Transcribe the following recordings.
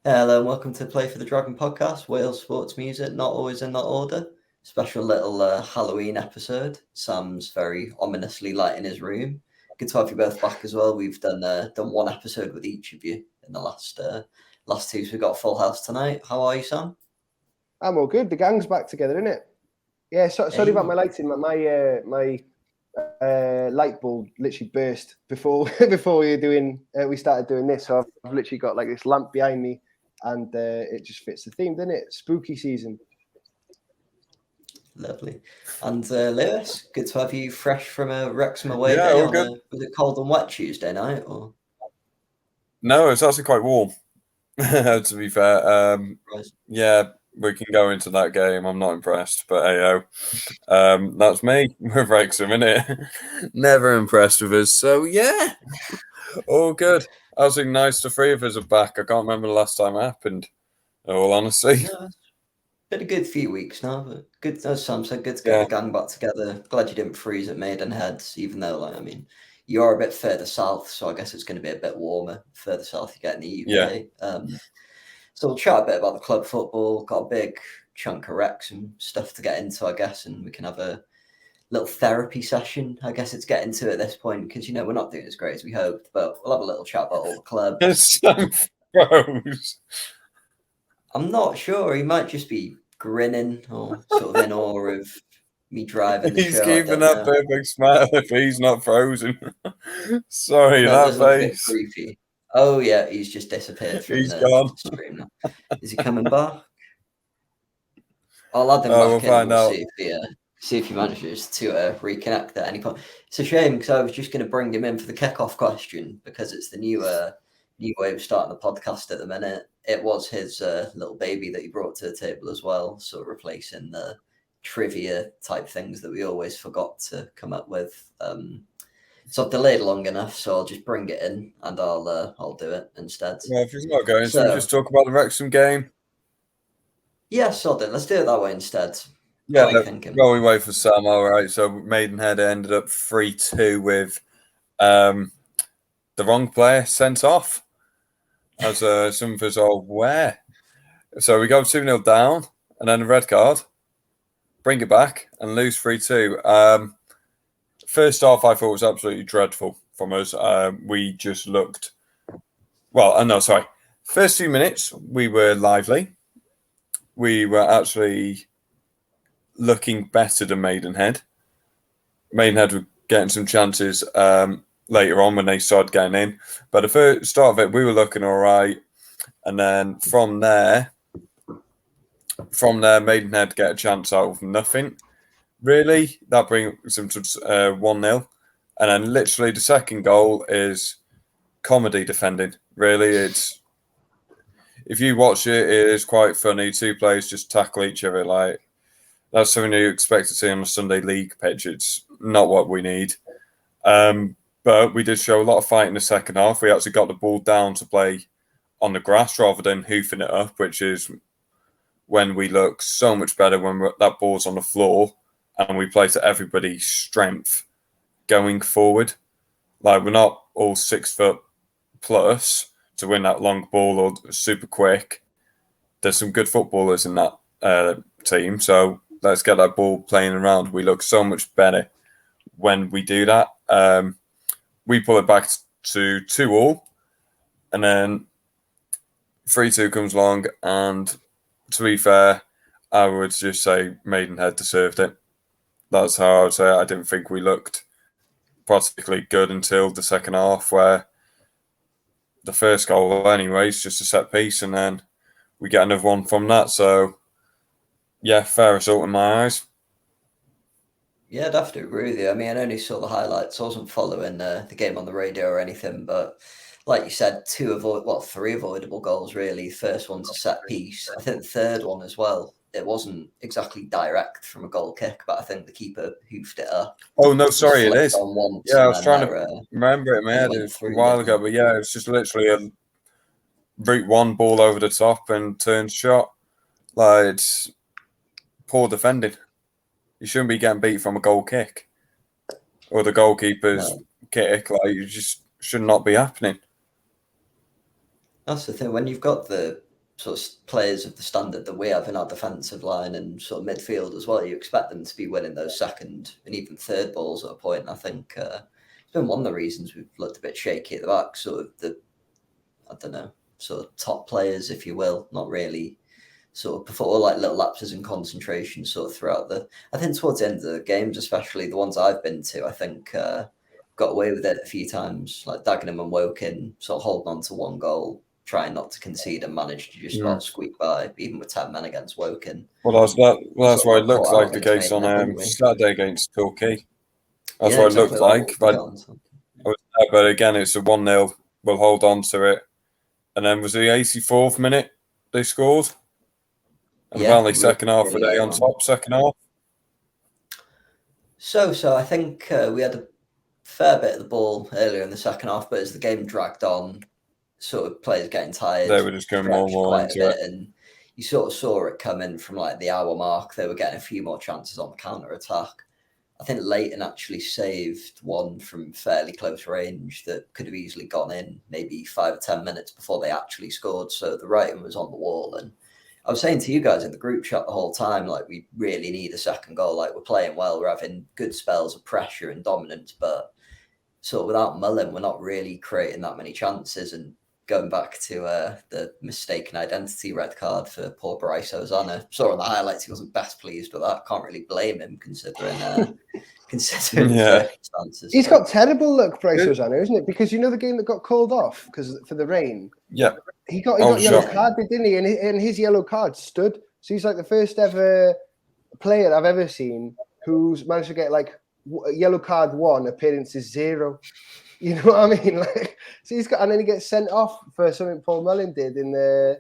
Hello and welcome to Play for the Dragon podcast, Wales sports music, not always in that order. Special little Halloween episode. Sam's very ominously lighting his room. Good to have you both back as well. We've done one episode with each of you in the last two, so we've got a full house tonight. How are you, Sam? I'm all good. The gang's back together, isn't it? Yeah, sorry about my lighting. My light bulb literally burst before we started doing this. So I've literally got like this lamp behind me, and it just fits the theme, doesn't it? Spooky season. Lovely. And Lewis, good to have you fresh from a Wrexham away Yeah, day all good. was it cold and wet Tuesday night? Or? No, it's actually quite warm, to be fair. Yeah, we can go into that game. I'm not impressed, but hey, that's me with Wrexham, innit? Never impressed with us. So, yeah, all good. Actually, nice the three of us are back. I can't remember the last time it happened, in all honesty. No, it's been a good few weeks now, but good, as Sam said, good to get the gang back together. Glad you didn't freeze at Maidenhead, even though, you are a bit further south, so I guess it's going to be a bit warmer further south you get in the UK. Yeah. So we'll chat a bit about the club football. Got a big chunk of Wrexham stuff to get into, I guess, and we can have a little therapy session. I guess it's getting to at this point because we're not doing as great as we hoped, but we'll have a little chat about all the clubs. Rose. I'm not sure. He might just be grinning or sort of in awe of me driving the He's show. keeping that perfect smile if he's not frozen. Sorry, that face. Creepy. Oh yeah, he's just disappeared from the stream now. Is he coming back? I'll add him back we'll in. Find out. See if he manages to reconnect at any point. It's a shame because I was just going to bring him in for the kickoff question because it's the new way of starting the podcast at the minute. It was his little baby that he brought to the table as well, so replacing the trivia type things that we always forgot to come up with. So I've delayed long enough, so I'll just bring it in and I'll do it instead. Yeah, if he's not going, so we just talk about the Wrexham game. Yeah, so then let's do it that way instead. Yeah, while we wait for Sam, all right. So Maidenhead ended up 3-2 with the wrong player sent off, as some of us are aware. So we go 2-0 down, and then a red card, bring it back, and lose 3-2. First half, I thought was absolutely dreadful from us. We just looked... First few minutes, we were lively. We were actually looking better than Maidenhead. Maidenhead were getting some chances later on when they started getting in. But the first start of it, we were looking all right. And then from there, Maidenhead get a chance out of nothing. Really, that brings them to 1-0. And then literally the second goal is comedy defending. Really, it's... If you watch it, it is quite funny. Two players just tackle each other. Like, that's something you expect to see on a Sunday league pitch. It's not what we need. But we did show a lot of fight in the second half. We actually got the ball down to play on the grass rather than hoofing it up, which is when we look so much better when that ball's on the floor and we play to everybody's strength going forward. Like, we're not all 6 foot plus to win that long ball or super quick. There's some good footballers in that team, so let's get that ball playing around. We look so much better when we do that. We pull it back to 2-2, and then 3-2 comes along, and to be fair, I would just say Maidenhead deserved it. That's how I would say it. I didn't think we looked particularly good until the second half, where the first goal anyway is just a set piece, and then we get another one from that. So, yeah, fair result in my eyes. Yeah, I'd have to agree with you. I mean, I only saw the highlights. I wasn't following the game on the radio or anything, but like you said, 3 avoidable goals, really. First one's a set piece. I think the third one as well. It wasn't exactly direct from a goal kick, but I think the keeper hoofed it up. Oh, no, sorry, it is. Yeah, I was trying to remember it in my head a while ago, but yeah, it's just literally a route one ball over the top and turn shot. Like, it's poor defending. You shouldn't be getting beat from a goal kick or the goalkeeper's kick. Like, you just should not be happening. That's the thing. When you've got the sort of players of the standard that we have in our defensive line and sort of midfield as well, you expect them to be winning those second and even third balls at a point. And I think it's been one of the reasons we've looked a bit shaky at the back. Sort of I don't know, sort of top players, if you will, not really sort of before, like little lapses in concentration sort of throughout I think towards the end of the games, especially the ones I've been to, I think got away with it a few times, like Dagenham and Woking sort of holding on to one goal, trying not to concede and managed to just about squeak by, even with 10 men against Woking. Well, that's what it looked like the case on Saturday against Torquay. That's what it looked like. But again, it's a 1-0. We'll hold on to it. And then was the 84th minute they scored? And apparently second half were they on top, second half? So I think we had a fair bit of the ball earlier in the second half, but as the game dragged on, sort of players getting tired. They were just going more and more into it. And you sort of saw it coming from like the hour mark. They were getting a few more chances on the counter-attack. I think Leighton actually saved one from fairly close range that could have easily gone in maybe 5 or 10 minutes before they actually scored. So the writing was on the wall. And I was saying to you guys in the group chat the whole time, like, we really need a second goal. Like, we're playing well. We're having good spells of pressure and dominance. But sort of without Mullin, we're not really creating that many chances. And going back to the mistaken identity red card for poor Bryce Ozana. Saw on the highlights he wasn't best pleased with that. Can't really blame him considering the circumstances. He's got terrible luck, Bryce Ozana, isn't it? Because you know the game that got called off because for the rain. Yeah, he got yellow card, didn't he? And his yellow card stood. So he's like the first ever player I've ever seen who's managed to get like yellow card 1, appearances 0. You know what I mean? Like, so and then he gets sent off for something Paul Mullin did in the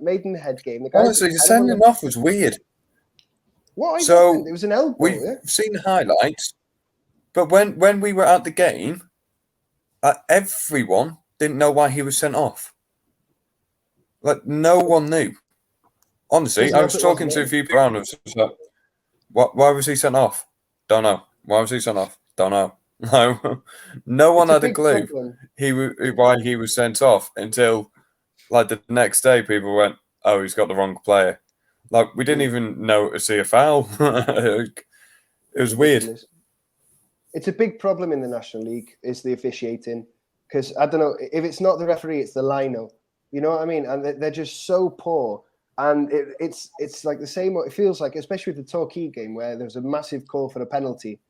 Maidenhead game. Honestly, sending him off was weird. What? So it was an elbow. We've seen highlights, but when we were at the game, everyone didn't know why he was sent off. Like, no one knew. Honestly, I was talking to a few people around us. Why was he sent off? Don't know. Why was he sent off? Don't know. No one had a clue why he was sent off until like the next day people went, oh, he's got the wrong player. Like, we didn't even know to see a foul. It was weird. It's a big problem in the National League, is the officiating. Because, I don't know, if it's not the referee, it's the lino. You know what I mean? And they're just so poor. And it's like the same, it feels like, especially with the Torquay game where there was a massive call for a penalty.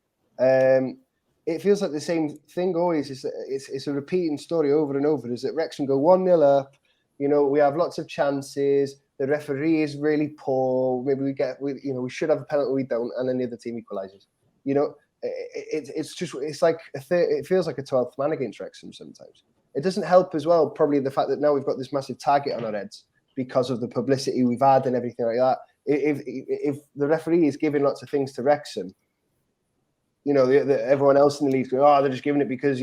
It feels like the same thing always. It's a repeating story over and over. Is that Wrexham go 1-0 up? You know, we have lots of chances. The referee is really poor. Maybe we should have a penalty. We don't, and then the other team equalises. You know, it feels like a 12th man against Wrexham sometimes. It doesn't help as well. Probably the fact that now we've got this massive target on our heads because of the publicity we've had and everything like that. If the referee is giving lots of things to Wrexham, you know, everyone else in the league going, oh, they're just giving it because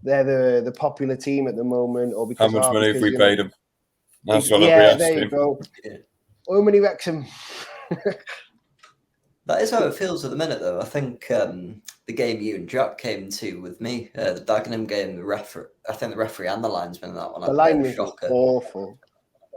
they're the popular team at the moment, or because how much money have we paid them? That's what I'll be asking. There you go. How many Wrexham? That is how it feels at the minute, though. I think the game you and Jack came to with me, the Dagenham game, I think the referee and the linesman in that one. The linesman was awful.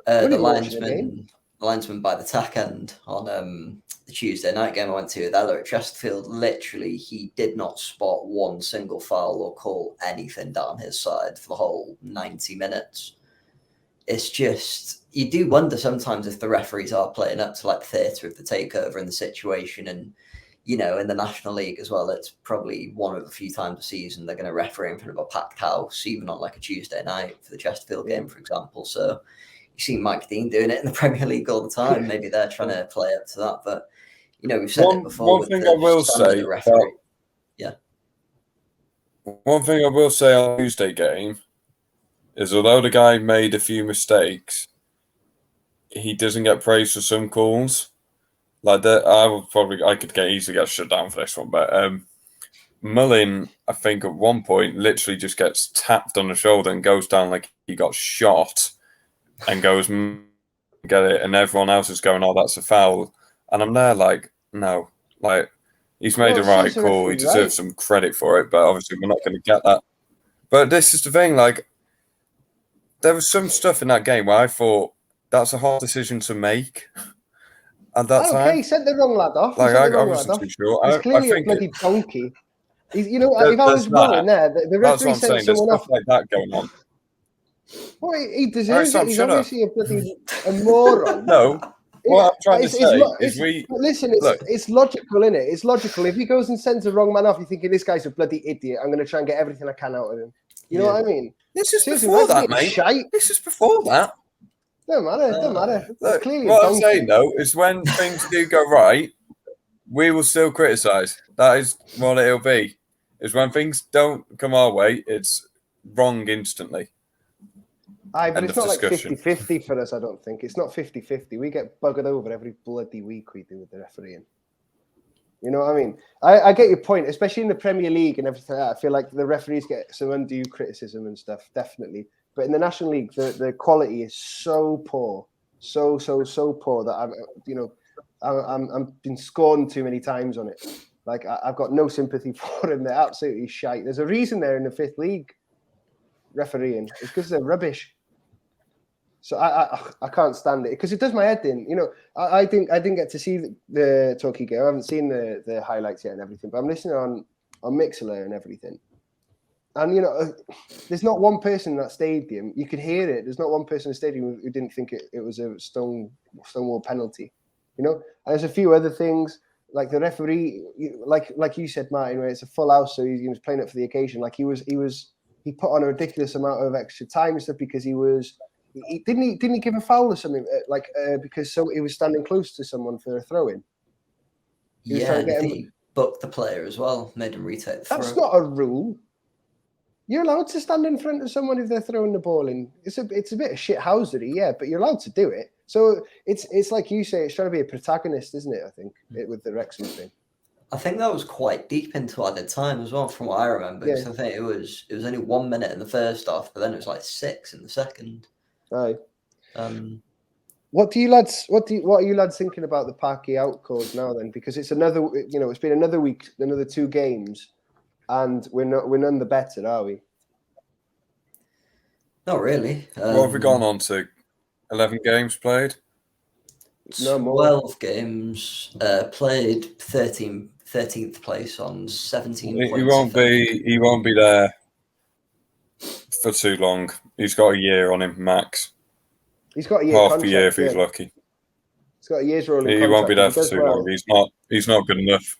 The linesman by the tack end on the Tuesday night game I went to with Ella at Chesterfield, literally, he did not spot one single foul or call anything down his side for the whole 90 minutes. It's just, you do wonder sometimes if the referees are playing up to like the theatre of the takeover in the situation. And, you know, in the National League as well, it's probably one of the few times a season they're going to referee in front of a packed house, even on like a Tuesday night for the Chesterfield game, for example. So you see Mike Dean doing it in the Premier League all the time. Maybe they're trying to play up to that. But, you know, we've said it before. One thing I will say, one thing I will say on the Tuesday game is, although the guy made a few mistakes, he doesn't get praised for some calls. Like that, I could easily get shut down for this one. But Mullin, I think at one point, literally just gets tapped on the shoulder and goes down like he got shot, and goes get it, and everyone else is going, "Oh, that's a foul," and I'm there like, no, like he's made the right call. He deserves some credit for it, but obviously we're not going to get that. But this is the thing, like, there was some stuff in that game where I thought that's a hard decision to make at that time. Okay, he sent the wrong lad off. Like, I wasn't too sure. He's clearly a bloody donkey. You know, if I was wrong in there, the referee sent someone off. Like that going on. Well, he deserves it. He's obviously a moron. No. What I'm trying to say is listen, it's logical, isn't it? It's logical. If he goes and sends the wrong man off, you're thinking, this guy's a bloody idiot. I'm going to try and get everything I can out of him. You know what I mean? This is before that, mate. Shite. This is before that. Don't matter. Look, what I'm saying, though, is when things do go right, we will still criticise. That is what it'll be. Is when things don't come our way, it's wrong instantly. But it's not like 50-50 for us, I don't think. It's not 50-50. We get buggered over every bloody week we do with the refereeing. You know what I mean? I get your point, especially in the Premier League and everything like that. I feel like the referees get some undue criticism and stuff, definitely. But in the National League, the quality is so poor. So poor that I'm been scorned too many times on it. Like, I've got no sympathy for them. They're absolutely shite. There's a reason they're in the 5th League refereeing. It's because they're rubbish. So I can't stand it because it does my head in. You know, I didn't get to see the Torquay game. I haven't seen the highlights yet and everything, but I'm listening on Mixlr and everything. And, you know, there's not one person in that stadium. You could hear it. There's not one person in the stadium who didn't think it was a Stonewall penalty. You know, and there's a few other things like the referee, like you said, Martin, where it's a full house, so he was playing it for the occasion. Like he put on a ridiculous amount of extra time and stuff because he didn't give a foul or something because he was standing close to someone for a throw-in. He booked the player as well, made him retake the throw. That's not a rule. You're allowed to stand in front of someone if they're throwing the ball in. It's a bit of shithousery, yeah, but you're allowed to do it. So it's like you say, it's trying to be a protagonist, isn't it? I think with the Wrexham thing. I think that was quite deep into added time as well, from what I remember. Yeah. I think it was only 1 minute in the first half, but then it was like 6 in the second. Aye. What are you lads thinking about the Parky out cause now then? Because it's another, it's been another week, another 2 games, and we're none the better, are we? Not really. What have we gone on to? 11 games played? No more. 12 games played. 13th place on 17 points. He won't be there for too long. He's got a year on him, max. He's got a year. Half a year if he's lucky. He's got a year's rolling contract. He won't be there for too long. He's not good enough.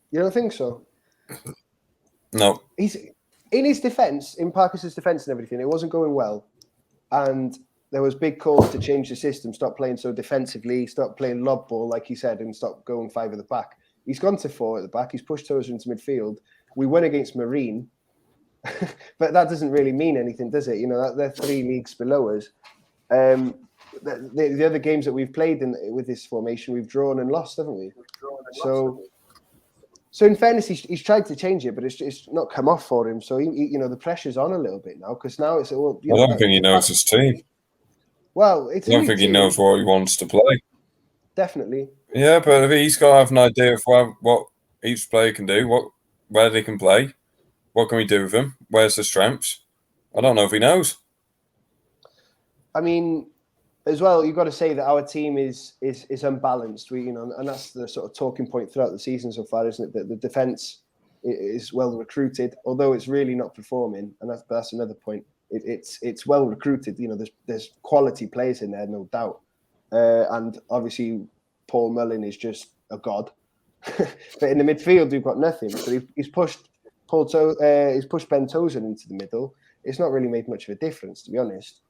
You don't think so? No. He's in his defence, in Parkinson's defence and everything. It wasn't going well, and there was big calls to change the system, stop playing so defensively, stop playing lob ball like he said, and stop going 5 at the back. He's gone to 4 at the back. He's pushed Tozer into midfield. We won against Marine, but that doesn't really mean anything, does it? You know, they're 3 leagues below us. The other games that we've played with this formation, we've drawn and lost, haven't we? So in fairness, he's tried to change it, but it's not come off for him. So the pressure's on a little bit now because now it's all. I don't think he knows his team. Well, I don't think he knows what he wants to play. Definitely. Yeah, but he's got to have an idea of what each player can do, where they can play, what can we do with them, where's the strengths. I don't know if he knows. I mean, as well, you've got to say that our team is unbalanced. And that's the sort of talking point throughout the season so far, isn't it? That the defence is well recruited, although it's really not performing, and that's another point. It's well recruited. There's quality players in there, no doubt. And obviously, Paul Mullin is just a god. But in the midfield, we've got nothing. So he's pushed Ben Tozer into the middle. It's not really made much of a difference, to be honest.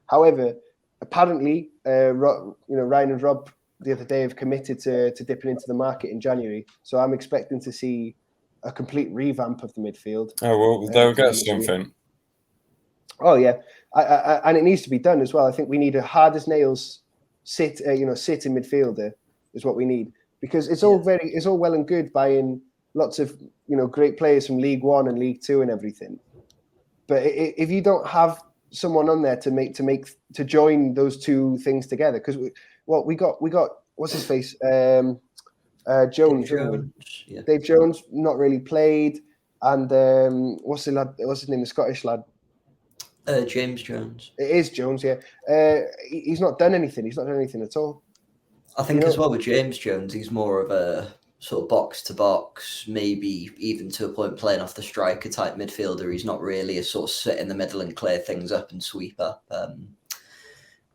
However, apparently, Ryan and Rob the other day have committed to dipping into the market in January. So I'm expecting to see a complete revamp of the midfield. Oh well, they'll get something. Oh yeah, and it needs to be done as well. I think we need a hard as nails sit in midfielder is what we need, because it's all well and good buying lots of great players from League One and League Two and everything, but if you don't have someone on there to join those 2 things together, because we got what's his face Jones, yeah. Dave Jones not really played, and what's his name, the Scottish lad. James Jones. It is Jones, yeah. He's not done anything. He's not done anything at all. I think as well with James Jones, he's more of a sort of box to box, maybe even to a point playing off the striker type midfielder. He's not really a sort of sit in the middle and clear things up and sweep up.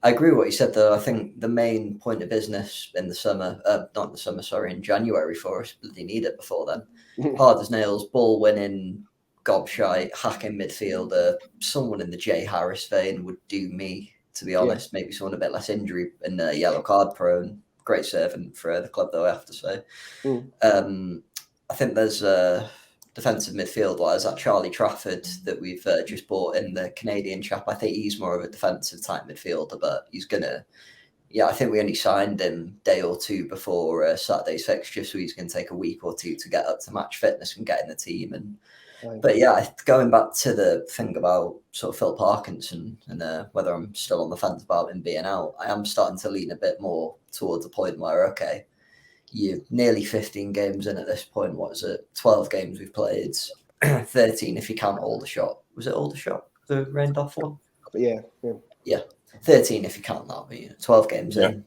I agree with what you said, though. I think the main point of business in the summer, not in the summer, sorry, in January for us, bloody need it before then. Hard as nails, ball winning, gobshite, hacking midfielder, someone in the Jay Harris vein would do me, to be honest. Yeah. Maybe someone a bit less injury and yellow card prone. Great servant for the club, though, I have to say. I think there's defensive midfield wise, that Charlie Trafford that we've just bought in, the Canadian chap. I think he's more of a defensive type midfielder, but he's gonna. Yeah, I think we only signed him a day or two before Saturday's fixture, so he's going to take a week or two to get up to match fitness and get in the team. And but yeah, going back to the thing about sort of Phil Parkinson and whether I'm still on the fence about him being out, I am starting to lean a bit more towards the point where, okay, you're nearly 15 games in at this point. What is it? 12 games we've played, 13 if you count Aldershot. Was it Aldershot, the rained off one? Yeah. 13 if you count that, but 12 games in.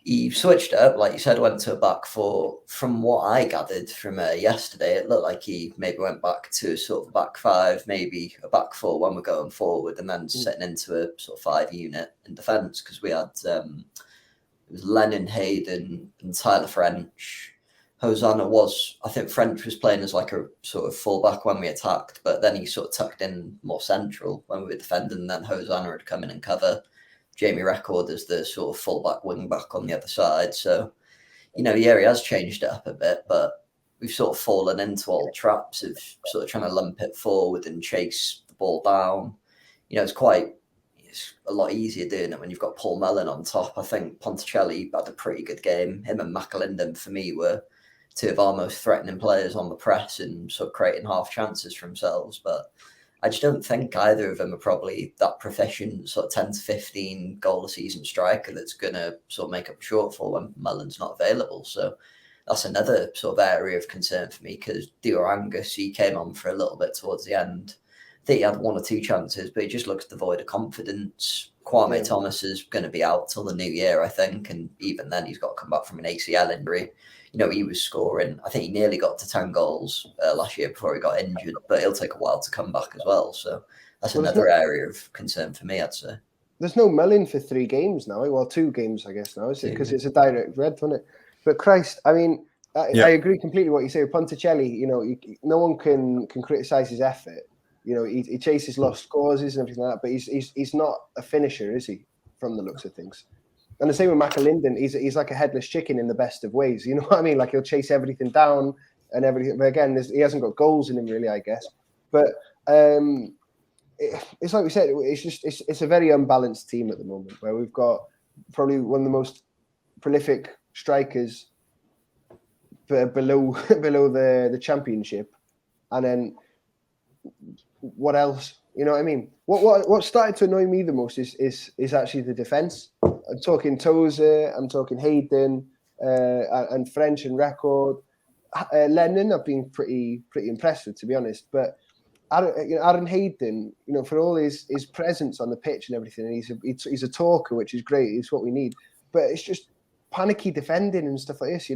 He switched it up, like you said, went to a back four. From what I gathered from yesterday, it looked like he maybe went back to sort of back five, maybe a back four when we're going forward, and then setting into a sort of 5 unit in defence, because we had it was Lennon, Hayden, and Tyler French. Hosanna was, I think French was playing as like a sort of fullback when we attacked, but then he sort of tucked in more central when we were defending, and then Hosanna had come in and cover. Jamie Record as the sort of fullback wing back on the other side. So, he has changed it up a bit, but we've sort of fallen into old traps of sort of trying to lump it forward and chase the ball down. It's a lot easier doing it when you've got Paul Mellon on top. I think Ponticelli had a pretty good game. Him and McAlinden, for me, were two of our most threatening players on the press and sort of creating half chances for themselves. But I just don't think either of them are probably that proficient sort of 10 to 15 goal a season striker that's going to sort of make up a shortfall when Mellon's not available. So that's another sort of area of concern for me, because Dior Angus, he came on for a little bit towards the end. I think he had 1 or 2 chances, but he just looks devoid of confidence. Kwame Thomas is going to be out till the new year, I think. And even then, he's got to come back from an ACL injury. He was scoring, I think he nearly got to 10 goals last year before he got injured, but it'll take a while to come back as well. So that's another area of concern for me, I'd say. There's no Mellon for 3 games now. Well, 2 games, I guess, now, is it? Because it's a direct red, isn't it? But Christ, I mean, I agree completely what you say with Ponticelli. No one can criticise his effort. He chases lost causes and everything like that, but he's not a finisher, is he, from the looks of things? And the same with McAlinden, he's like a headless chicken in the best of ways. You know what I mean? Like, he'll chase everything down and everything. But again, he hasn't got goals in him, really, I guess. But it's like we said, it's a very unbalanced team at the moment, where we've got probably one of the most prolific strikers below the championship, and then what else? You know what I mean? What started to annoy me the most is actually the defence. I'm talking Tozer, I'm talking Hayden, and French and Record. Lennon, I've been pretty impressed with, to be honest. But Aaron Hayden, for all his presence on the pitch and everything, and he's a talker, which is great. It's what we need. But it's just panicky defending and stuff like this.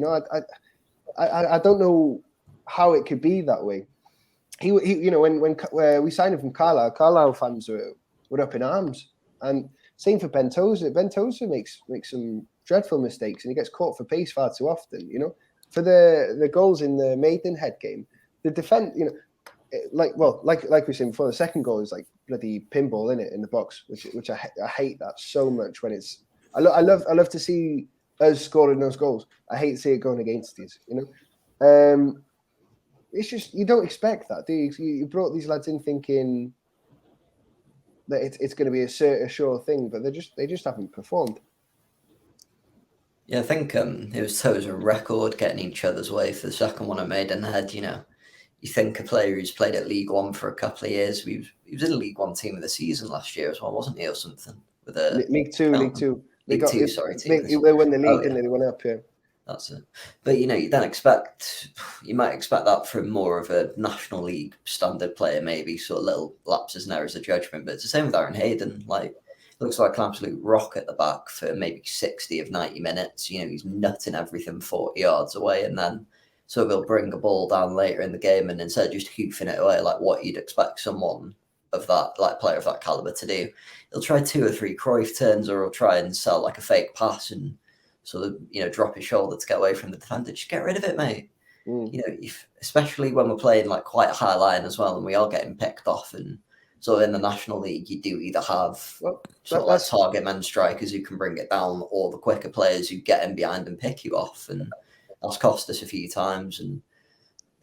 I don't know how it could be that way. He when we signed him from Carlisle fans were up in arms, and same for Ben Tozer. Ben Tozer makes some dreadful mistakes, and he gets caught for pace far too often. For the goals in the Maidenhead game, the defense, like we were saying before, the second goal is like bloody pinball in the box, which I hate that so much. When it's I love to see us scoring those goals. I hate to see it going against us. It's just, you don't expect that, do you? You brought these lads in thinking that it's going to be a sure thing, but they just haven't performed. Yeah, I think it was Tozer Record getting each other's way for the second one at Maidenhead. You think a player who's played at League One for a couple of years, he was in the League One team of the season last year as well, wasn't he, or something? With League Two. League Two, sorry. They won the league, didn't they? They went up here. That's it. But you might expect that from more of a National League standard player, maybe sort of little lapses and errors of judgment. But it's the same with Aaron Hayden. Like, looks like an absolute rock at the back for maybe 60 of 90 minutes. He's nutting everything 40 yards away, and then so he'll bring a ball down later in the game, and instead of just hoofing it away like what you'd expect someone of that, like player of that caliber to do, he'll try 2 or 3 Cruyff turns, or he'll try and sell like a fake pass and sort of, drop his shoulder to get away from the defender. Just get rid of it, mate. Especially when we're playing like quite a high line as well, and we are getting picked off. And so in the National League, you do either have sort of like target man strikers who can bring it down, or the quicker players who get in behind and pick you off. And that's cost us a few times. And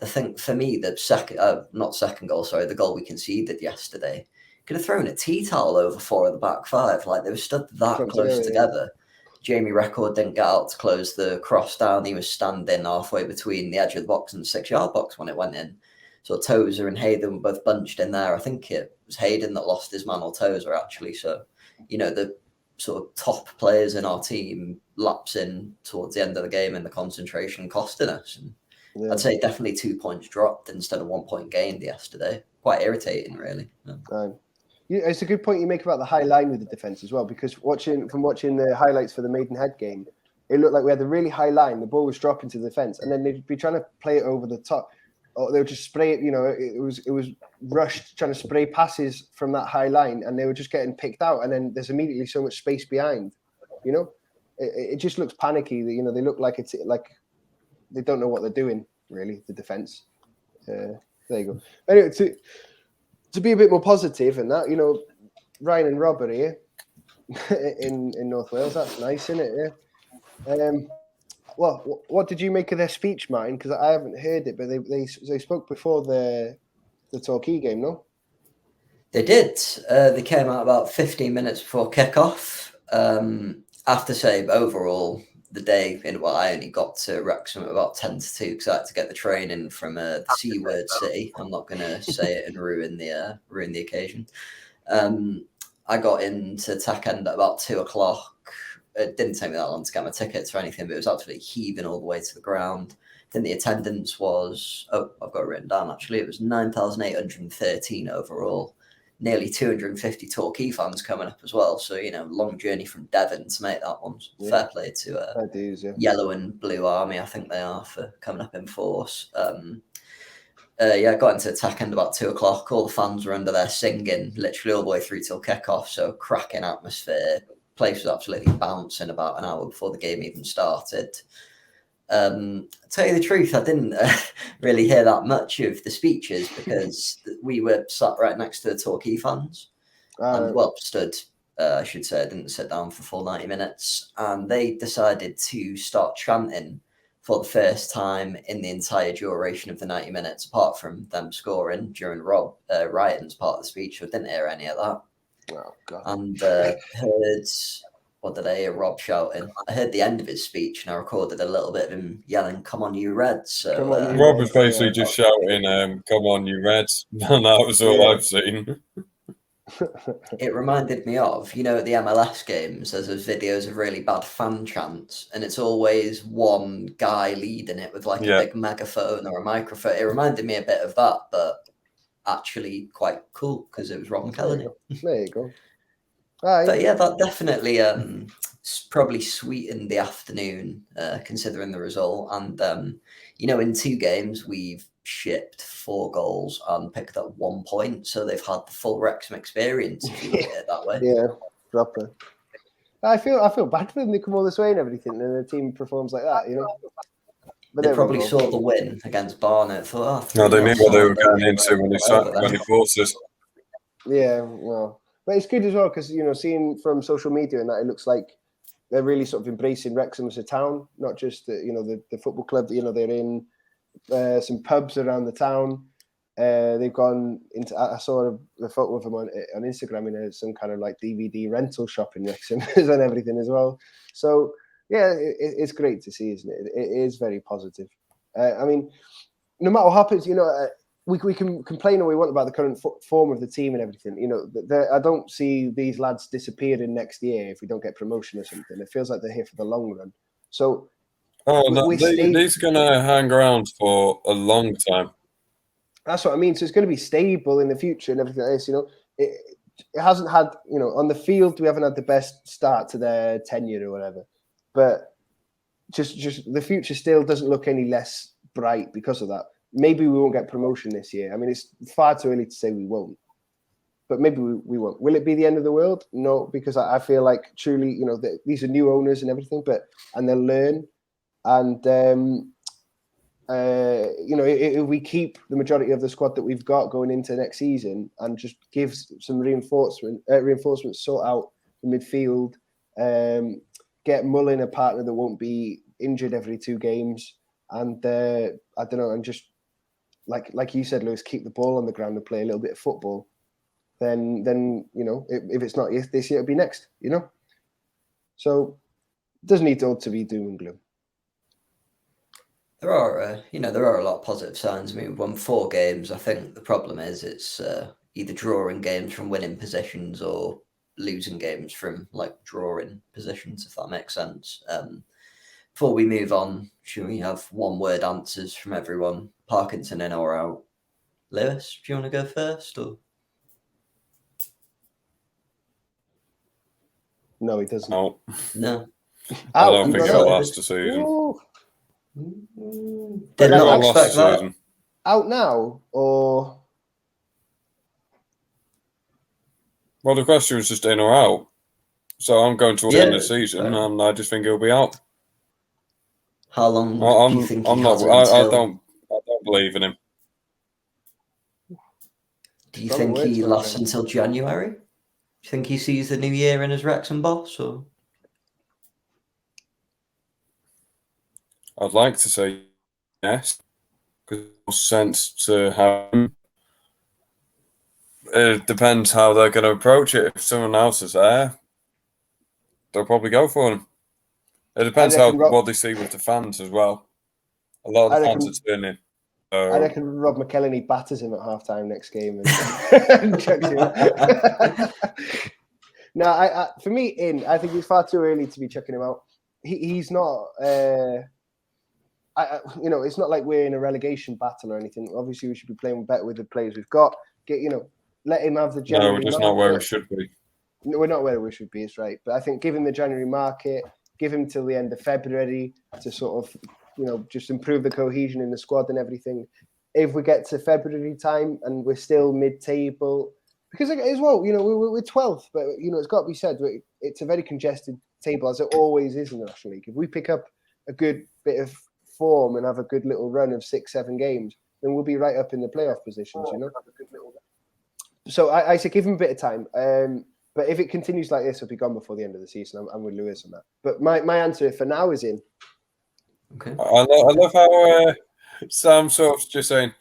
I think for me, the the goal we conceded yesterday, could have thrown a tea towel over 4 of the back 5. Like, they were stood that close together. Jamie Record didn't get out to close the cross down. He was standing halfway between the edge of the box and the 6-yard box when it went in. So Tozer and Hayden were both bunched in there. I think it was Hayden that lost his man, or Tozer, actually. So, the sort of top players in our team lapsing towards the end of the game, and the concentration costing us. And I'd say definitely 2 points dropped instead of 1 point gained yesterday. Quite irritating, really. It's a good point you make about the high line with the defence as well, because watching the highlights for the Maidenhead game, it looked like we had a really high line. The ball was dropping to the defence, and then they'd be trying to play it over the top, or they would just spray it. It was rushed, trying to spray passes from that high line, and they were just getting picked out. And then there's immediately so much space behind. It just looks panicky. They look like it's like they don't know what they're doing. Really, the defence. There you go. Anyway, to be a bit more positive and that, Ryan and Rob are here in North Wales. That's nice, isn't it? Yeah. Well, what did you make of their speech, Martin? Because I haven't heard it, but they spoke before the Torquay game, no? They did. They came out about 15 minutes before kickoff. I have to say, overall, the day I only got to Wrexham at about 10 to 2 because I had to get the train in from the C word city. I'm not going to say it and ruin the occasion. I got into Tech End at about 2 o'clock. It didn't take me that long to get my tickets or anything, but it was absolutely heaving all the way to the ground. Then the attendance was, I've got it written down actually, it was 9,813 overall. Nearly 250 Torquay fans coming up as well. So, long journey from Devon to make that one. Fair play to Yellow and Blue Army, I think they are, for coming up in force. I got into Tech End about 2 o'clock. All the fans were under there singing literally all the way through till kickoff. So cracking atmosphere. Place was absolutely bouncing about an hour before the game even started. Tell you the truth, I didn't really hear that much of the speeches because we were sat right next to the Torquay fans. And stood, I should say. I didn't sit down for full 90 minutes. And they decided to start chanting for the first time in the entire duration of the 90 minutes, apart from them scoring during Rob Ryan's part of the speech. I didn't hear any of that. Oh, God. And heard... What did I hear Rob shouting? I heard the end of his speech and I recorded a little bit of him yelling, "Come on, you Reds." So, Rob was basically just shouting, "Come on, you Reds." And that was all I've seen. It reminded me of, at the MLS games, there's those videos of really bad fan chants, and it's always one guy leading it with like a big megaphone or a microphone. It reminded me a bit of that, but actually quite cool because it was Ron Kelly. There you go. But yeah, that definitely probably sweetened the afternoon, considering the result. And, in 2 games, we've shipped 4 goals and picked up 1 point. So they've had the full Wrexham experience, if you look at it that way. Yeah, proper. I feel bad for them. They come all this way and everything, and the team performs like that, But they probably saw the win against Barnet. Thought, no, they knew what they were going into when they forced us. Yeah, well. But it's good as well because, seeing from social media and that, it looks like they're really sort of embracing Wrexham as a town, not just, the football club. They're in some pubs around the town. They've gone into, I saw a photo of them on Instagram in some kind of like DVD rental shop in Wrexham and everything as well. So, yeah, it's great to see, isn't it? It is very positive. I mean, no matter what happens, we can complain all we want about the current form of the team and everything. I don't see these lads disappearing next year if we don't get promotion or something. It feels like they're here for the long run. So Oh, no, these are going to hang around for a long time. That's what I mean. So it's going to be stable in the future and everything like this. It hasn't had, on the field, we haven't had the best start to their tenure or whatever. But just the future still doesn't look any less bright because of that. Maybe we won't get promotion this year. I mean, it's far too early to say we won't. But maybe we won't. Will it be the end of the world? No, because I feel like truly, these are new owners and everything, and they'll learn. And, if we keep the majority of the squad that we've got going into next season and just give some reinforcements, sort out the midfield, get Mullin a partner that won't be injured every 2 games. And I don't know, and just like you said, Lewis, keep the ball on the ground and play a little bit of football. Then if it's not this year, it'll be next. So it doesn't need all to be doom and gloom. There are a lot of positive signs. I mean, we've won 4 games. I think the problem is it's either drawing games from winning positions or losing games from drawing positions, if that makes sense. Before we move on, should we have 1-word answers from everyone? Parkinson in or out? Lewis, do you want to go first? Or no, he doesn't. Oh. No. I don't think he'll last the season. Did not expect that. Out now, or? Well, the question was just in or out. So I'm going towards the end of the season, and I just think he'll be out. How long do you think he has until? I don't believe in him. Do you think he lasts until January? Do you think he sees the new year in as Wrexham boss, or? I'd like to say yes, because it makes sense to have him. It depends how they're going to approach it. If someone else is there, they'll probably go for him. It depends what they see with the fans as well. A lot of the fans are turning. I reckon Rob McElhenney batters him at halftime next game and chucks him. No, for me, I think it's far too early to be chucking him out. He's not. It's not like we're in a relegation battle or anything. Obviously, we should be playing better with the players we've got. Let him have the January. No, we're just not where we should be. No, we're not where we should be. It's right, but I think give him the January market, give him till the end of February to sort of, just improve the cohesion in the squad and everything. If we get to February time and we're still mid-table, because as well, we're 12th, but it's got to be said, it's a very congested table as it always is in the National League. If we pick up a good bit of form and have a good little run of 6-7 games, then we'll be right up in the playoff positions, So I say give him a bit of time. But if it continues like this, it'll be gone before the end of the season. I'm with Lewis on that. But my answer for now is in. Okay. I love how Sam sort of just saying,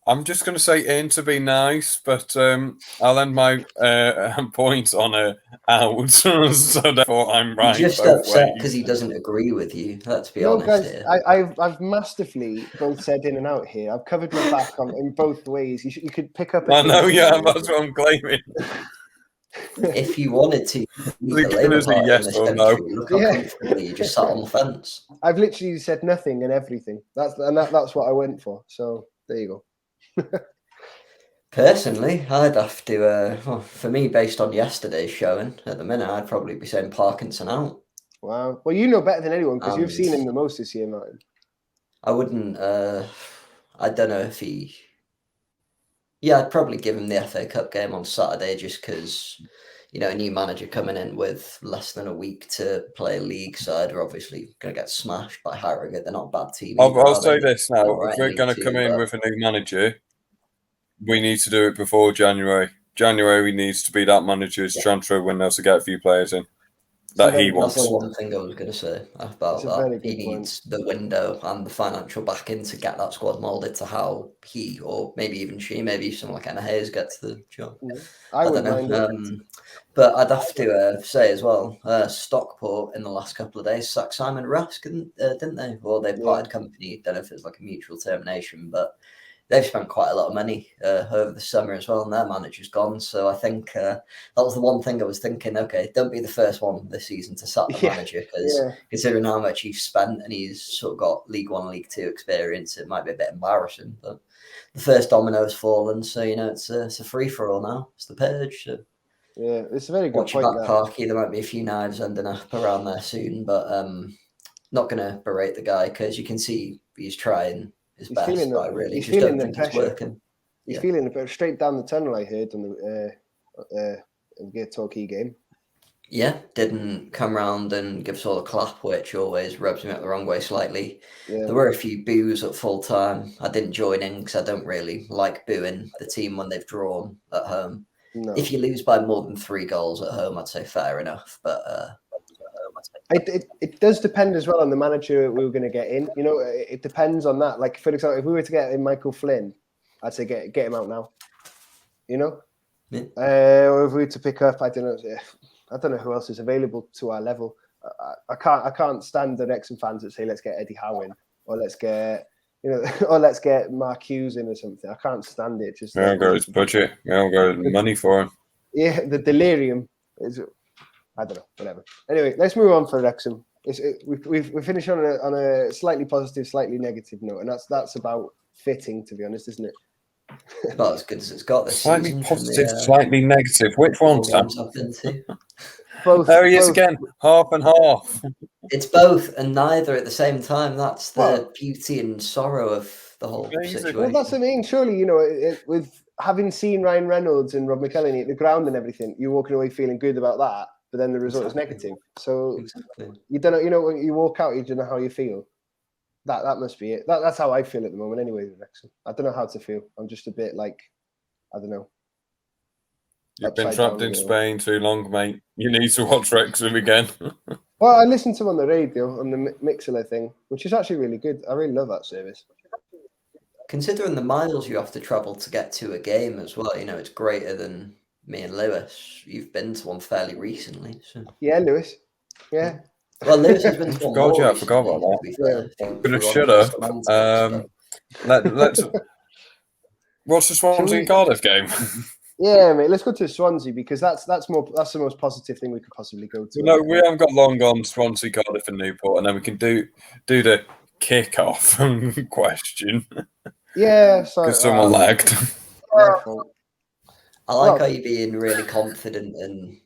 I'm just going to say in to be nice, but I'll end my points on out. So therefore I'm right. He's just upset because he doesn't agree with you. Let's be honest guys, here. I've masterfully both said in and out here. I've covered my back in both ways. You could pick up. I know, yeah, that's what I'm claiming. If you wanted to, yes or no. Look how comfortably you just sat on the fence. I've literally said nothing and everything. That's what I went for. So there you go. Personally, I'd have to. For me, based on yesterday's showing, at the minute, I'd probably be saying Parkinson out. Wow. Well, you know better than anyone because you've seen him the most this year, Martin. I wouldn't. I don't know if he. Yeah, I'd probably give him the FA Cup game on Saturday just because, a new manager coming in with less than a week to play a league side are obviously going to get smashed by Harrogate. They're not a bad team. I'll say this now. If we're going to come in with a new manager, we need to do it before January. January needs to be that manager's transfer window to get a few players in that he wants. That's the one thing I was going to say about that. He needs the window and the financial backing to get that squad moulded to how he, or maybe even she, maybe someone like Emma Hayes gets the job. I don't know. But I'd have to say as well, Stockport in the last couple of days sacked Simon Rusk, didn't they? Or they parted company. Don't know if it's like a mutual termination, but they've spent quite a lot of money over the summer as well, and their manager's gone. So I think that was the one thing I was thinking, okay, don't be the first one this season to sack the manager, because considering how much he's spent and he's sort of got League One, League Two experience, it might be a bit embarrassing. But the first domino's fallen, so, it's a free-for-all now. It's the purge. So. Yeah, it's a very good Watch point. your back, Parky. There might be a few knives ending up around there soon, but not going to berate the guy, because you can see he's trying his best. But I really just don't think it's working. He's feeling the pressure straight down the tunnel, I heard, on the Torquay game. Yeah, didn't come round and give us all a clap, which always rubs me up the wrong way slightly. Yeah. There were a few boos at full time. I didn't join in because I don't really like booing the team when they've drawn at home. No. If you lose by more than 3 goals at home, I'd say fair enough. But it does depend as well on the manager we were going to get in. It depends on that. Like, for example, if we were to get in Michael Flynn, I'd say get him out now. Yeah. Or if we were to pick up, I don't know who else is available to our level. I can't stand the Wrexham fans that say let's get Eddie Howe in, or let's get Mark Hughes in or something. I can't stand it. Just got his budget. Got money for him. Yeah, the delirium is. I don't know. Whatever. Anyway, let's move on for Wrexham. We finish on a slightly positive, slightly negative note, and that's about fitting, to be honest, isn't it? About as good as it's got this slightly season. Positive, slightly negative. Which one, Sam? Both. There he is again. Half and half. It's both and neither at the same time. That's the beauty and sorrow of the whole situation. Well, that's what I mean. Surely, with having seen Ryan Reynolds and Rob McElhenney at the ground and everything, you're walking away feeling good about that, but then the result is negative. So you don't know. When you walk out, you don't know how you feel. That must be it. That's how I feel at the moment anyway with Wrexham. I don't know how to feel. I'm just a bit like, I don't know. You've been trapped in Spain too long, mate. You need to watch Wrexham again. Well, I listened to him on the radio, on the Mixler thing, which is actually really good. I really love that service. Considering the miles you have to travel to get to a game as well, it's greater than me and Lewis. You've been to one fairly recently. So. Yeah, Lewis. Yeah. Well, Lewis has been to one more I forgot about that. But should have. Let's watch the Swansea and Cardiff game. Yeah, mate. Let's go to Swansea, because that's the most positive thing we could possibly go to. No, we haven't got long on Swansea, Cardiff, and Newport, and then we can do the kick-off question. Yeah, sorry. Because someone lagged. I like how you're being really confident and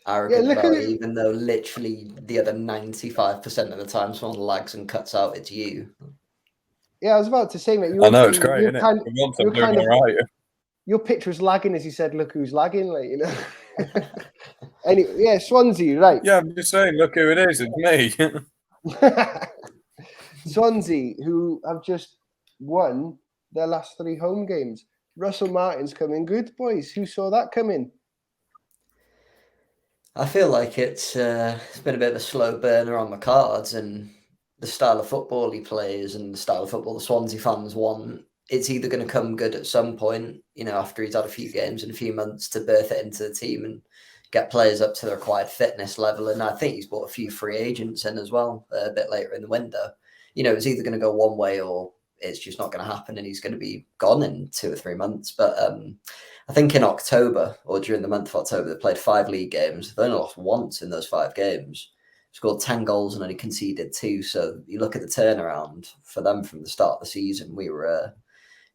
arrogant about it, even though literally the other 95% of the time someone lags and cuts out, it's you. Yeah, I was about to say, mate. I know, it's great, isn't it? Your picture was lagging as you said, look who's lagging, Anyway, yeah, Swansea, right. Yeah, I'm just saying, look who it is, it's me. Swansea, who have just won their last 3 home games. Russell Martin's coming good, boys. Who saw that coming? I feel like it's been a bit of a slow burner on the cards, and the style of football he plays and the style of football the Swansea fans want, it's either going to come good at some point, after he's had a few games and a few months to birth it into the team and get players up to the required fitness level. And I think he's brought a few free agents in as well a bit later in the window. It's either going to go one way or it's just not going to happen and he's going to be gone in 2 or 3 months. But I think in October, or during the month of October, they played 5 league games. They've only lost once in those 5 games. Scored 10 goals and only conceded 2. So you look at the turnaround for them from the start of the season. We were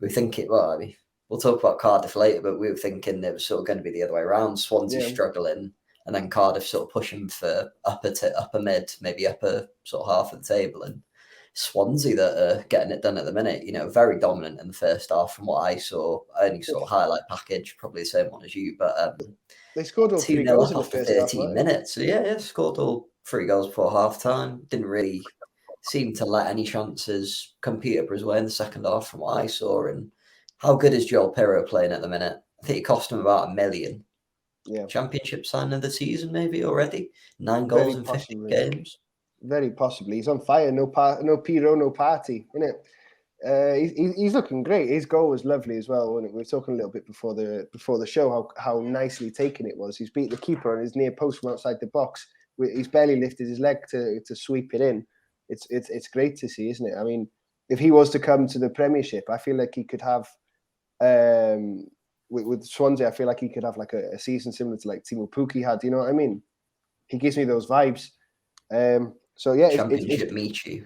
thinking, we'll talk about Cardiff later, but we were thinking it was sort of going to be the other way around. Swansea struggling, and then Cardiff sort of pushing for upper mid, maybe upper sort of half of the table, and Swansea that are getting it done at the minute. Very dominant in the first half from what I saw. I only saw a highlight package, probably the same one as you, but they scored all 3 goals in the first 13 minutes. So yeah, scored all 3 goals before half time. Didn't really seem to let any chances come Peterborough's way in the second half from what I saw. And how good is Joel Pirro playing at the minute? I think it cost him about $1 million. Yeah. Championship sign of the season, maybe already. 9 goals in 50 games. Very possibly. He's on fire. No Pirro, no party, innit? He's looking great. His goal was lovely as well, wasn't it? We were talking a little bit before the show how nicely taken it was. He's beat the keeper on his near post from outside the box. He's barely lifted his leg to sweep it in. It's great to see, isn't it? I mean, if he was to come to the Premiership, I feel like he could have with Swansea. I feel like he could have like a season similar to like Timo Pukki had. You know what I mean? He gives me those vibes. So yeah, Championship Michu.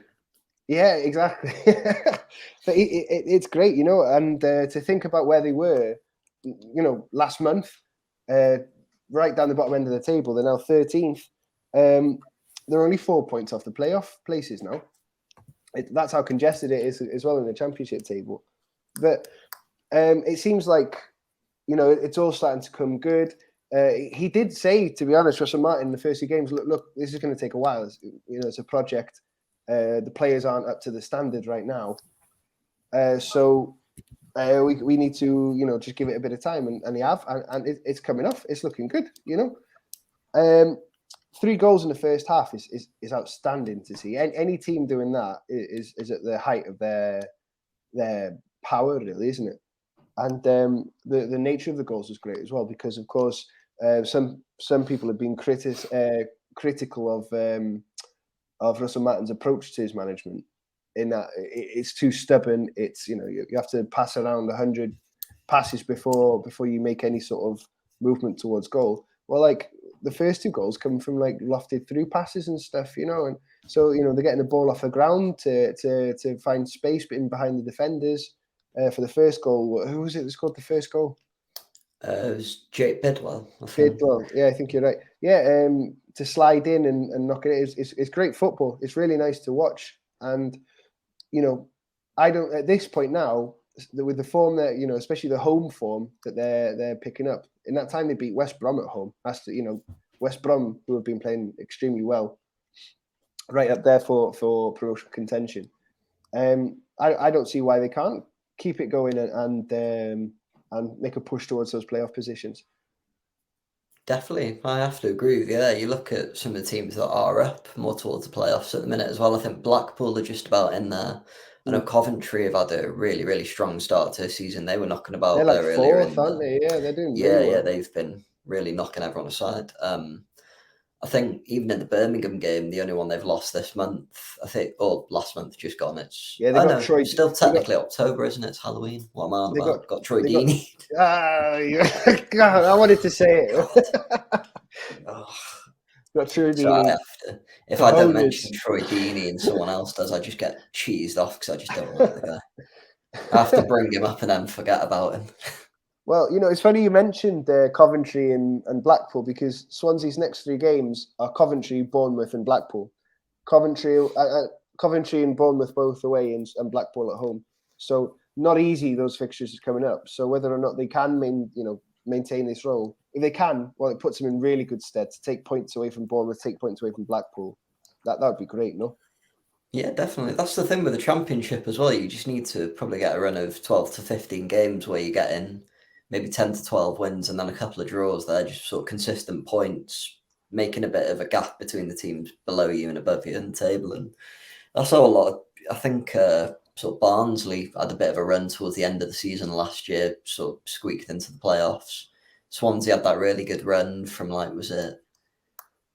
Yeah, exactly. But it's great, you know, and to think about where they were, you know, last month, right down the bottom end of the table, they're now 13th. They're only 4 points off the playoff places now. That's how congested it is as well in the Championship table. But it seems like, you know, it's all starting to come good. He did say, to be honest, Russell Martin in the first few games, look, this is going to take a while. You know, it's a project. The players aren't up to the standard right now. So we need to, you know, just give it a bit of time. And they have. And it's coming off. It's looking good, you know. 3 goals in the first half is outstanding to see. Any team doing that is at the height of their power, really, isn't it? And the nature of the goals was great as well, because, of course, some people have been critical of Russell Martin's approach to his management, in that it's too stubborn. It's, you know, you have to pass around 100 passes before you make any sort of movement towards goal. Well, like the first 2 goals come from like lofted through passes and stuff, you know, and so, you know, they're getting the ball off the ground to find space in behind the defenders. For the first goal, who was it that scored the first goal? It was Jake Bidwell. Bidwell, yeah, I think you're right. Yeah, to slide in and knock it, it's great football. It's really nice to watch. And, you know, I don't, at this point now, with the form that, you know, especially the home form that they're picking up, in that time they beat West Brom at home. That's, you know, West Brom, who have been playing extremely well, right up there for promotion contention. I don't see why they can't keep it going and make a push towards those playoff positions. Definitely, I have to agree with you there. You look at some of the teams that are up more towards the playoffs at the minute as well. I think Blackpool are just about in there. I know Coventry have had a really, really strong start to the season. They were knocking about they're like there earlier. Fourth, aren't they? Yeah, they're doing yeah, really well. Yeah, they've been really knocking everyone aside. I think even in the Birmingham game, the only one they've lost this month, I think, or last month just gone. It's they got Troy. It's still technically October, isn't it? It's Halloween. What am I on about? Got Troy Deeney. God, I wanted to say it. Got Troy Deeney. So I have to, if I don't mention Troy Deeney and someone else does, I just get cheesed off because I just don't like the guy. I have to bring him up and then forget about him. Well, you know, it's funny you mentioned Coventry and Blackpool, because Swansea's next 3 games are Coventry, Bournemouth and Blackpool. Coventry and Bournemouth both away and Blackpool at home. So not easy, those fixtures is coming up. So whether or not they can maintain this role, if they can, well, it puts them in really good stead to take points away from Bournemouth, take points away from Blackpool. That would be great, no? Yeah, definitely. That's the thing with the Championship as well. You just need to probably get a run of 12 to 15 games where you get in maybe 10 to 12 wins and then a couple of draws there, just sort of consistent points, making a bit of a gap between the teams below you and above you in the table. And that's how I think sort of Barnsley had a bit of a run towards the end of the season last year, sort of squeaked into the playoffs. Swansea had that really good run from was it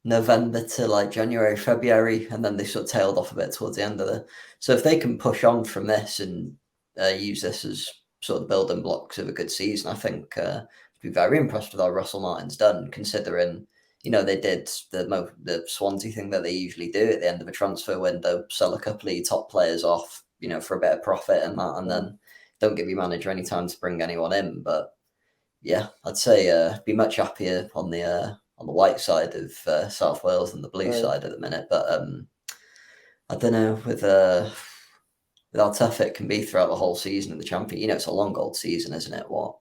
November to January, February, and then they sort of tailed off a bit towards the end of the. So if they can push on from this and use this as sort of building blocks of a good season, I think I'd be very impressed with how Russell Martin's done, considering, you know, they did the Swansea thing that they usually do at the end of a transfer window, sell a couple of your top players off, you know, for a bit of profit and that, and then don't give your manager any time to bring anyone in. But yeah, I'd say be much happier on the white side of South Wales than the blue side at the minute. But I don't know, with how tough it can be throughout the whole season of the champion. You know, it's a long old season, isn't it? What,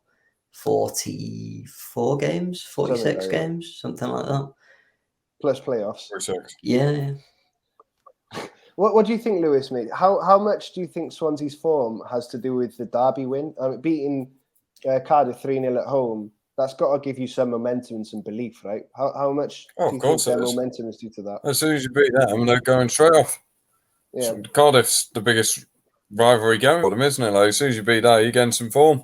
44 games, 46 games, something like that. Plus playoffs. 46. Yeah. What do you think, Lewis, mate? How much do you think Swansea's form has to do with the Derby win? Beating Cardiff 3-0 at home, that's got to give you some momentum and some belief, right? How much do you think their momentum is due to that? As soon as you beat them, they're going straight off. Yeah. So Cardiff's the biggest rivalry going for them, isn't it? As soon as you beat that, you're getting some form.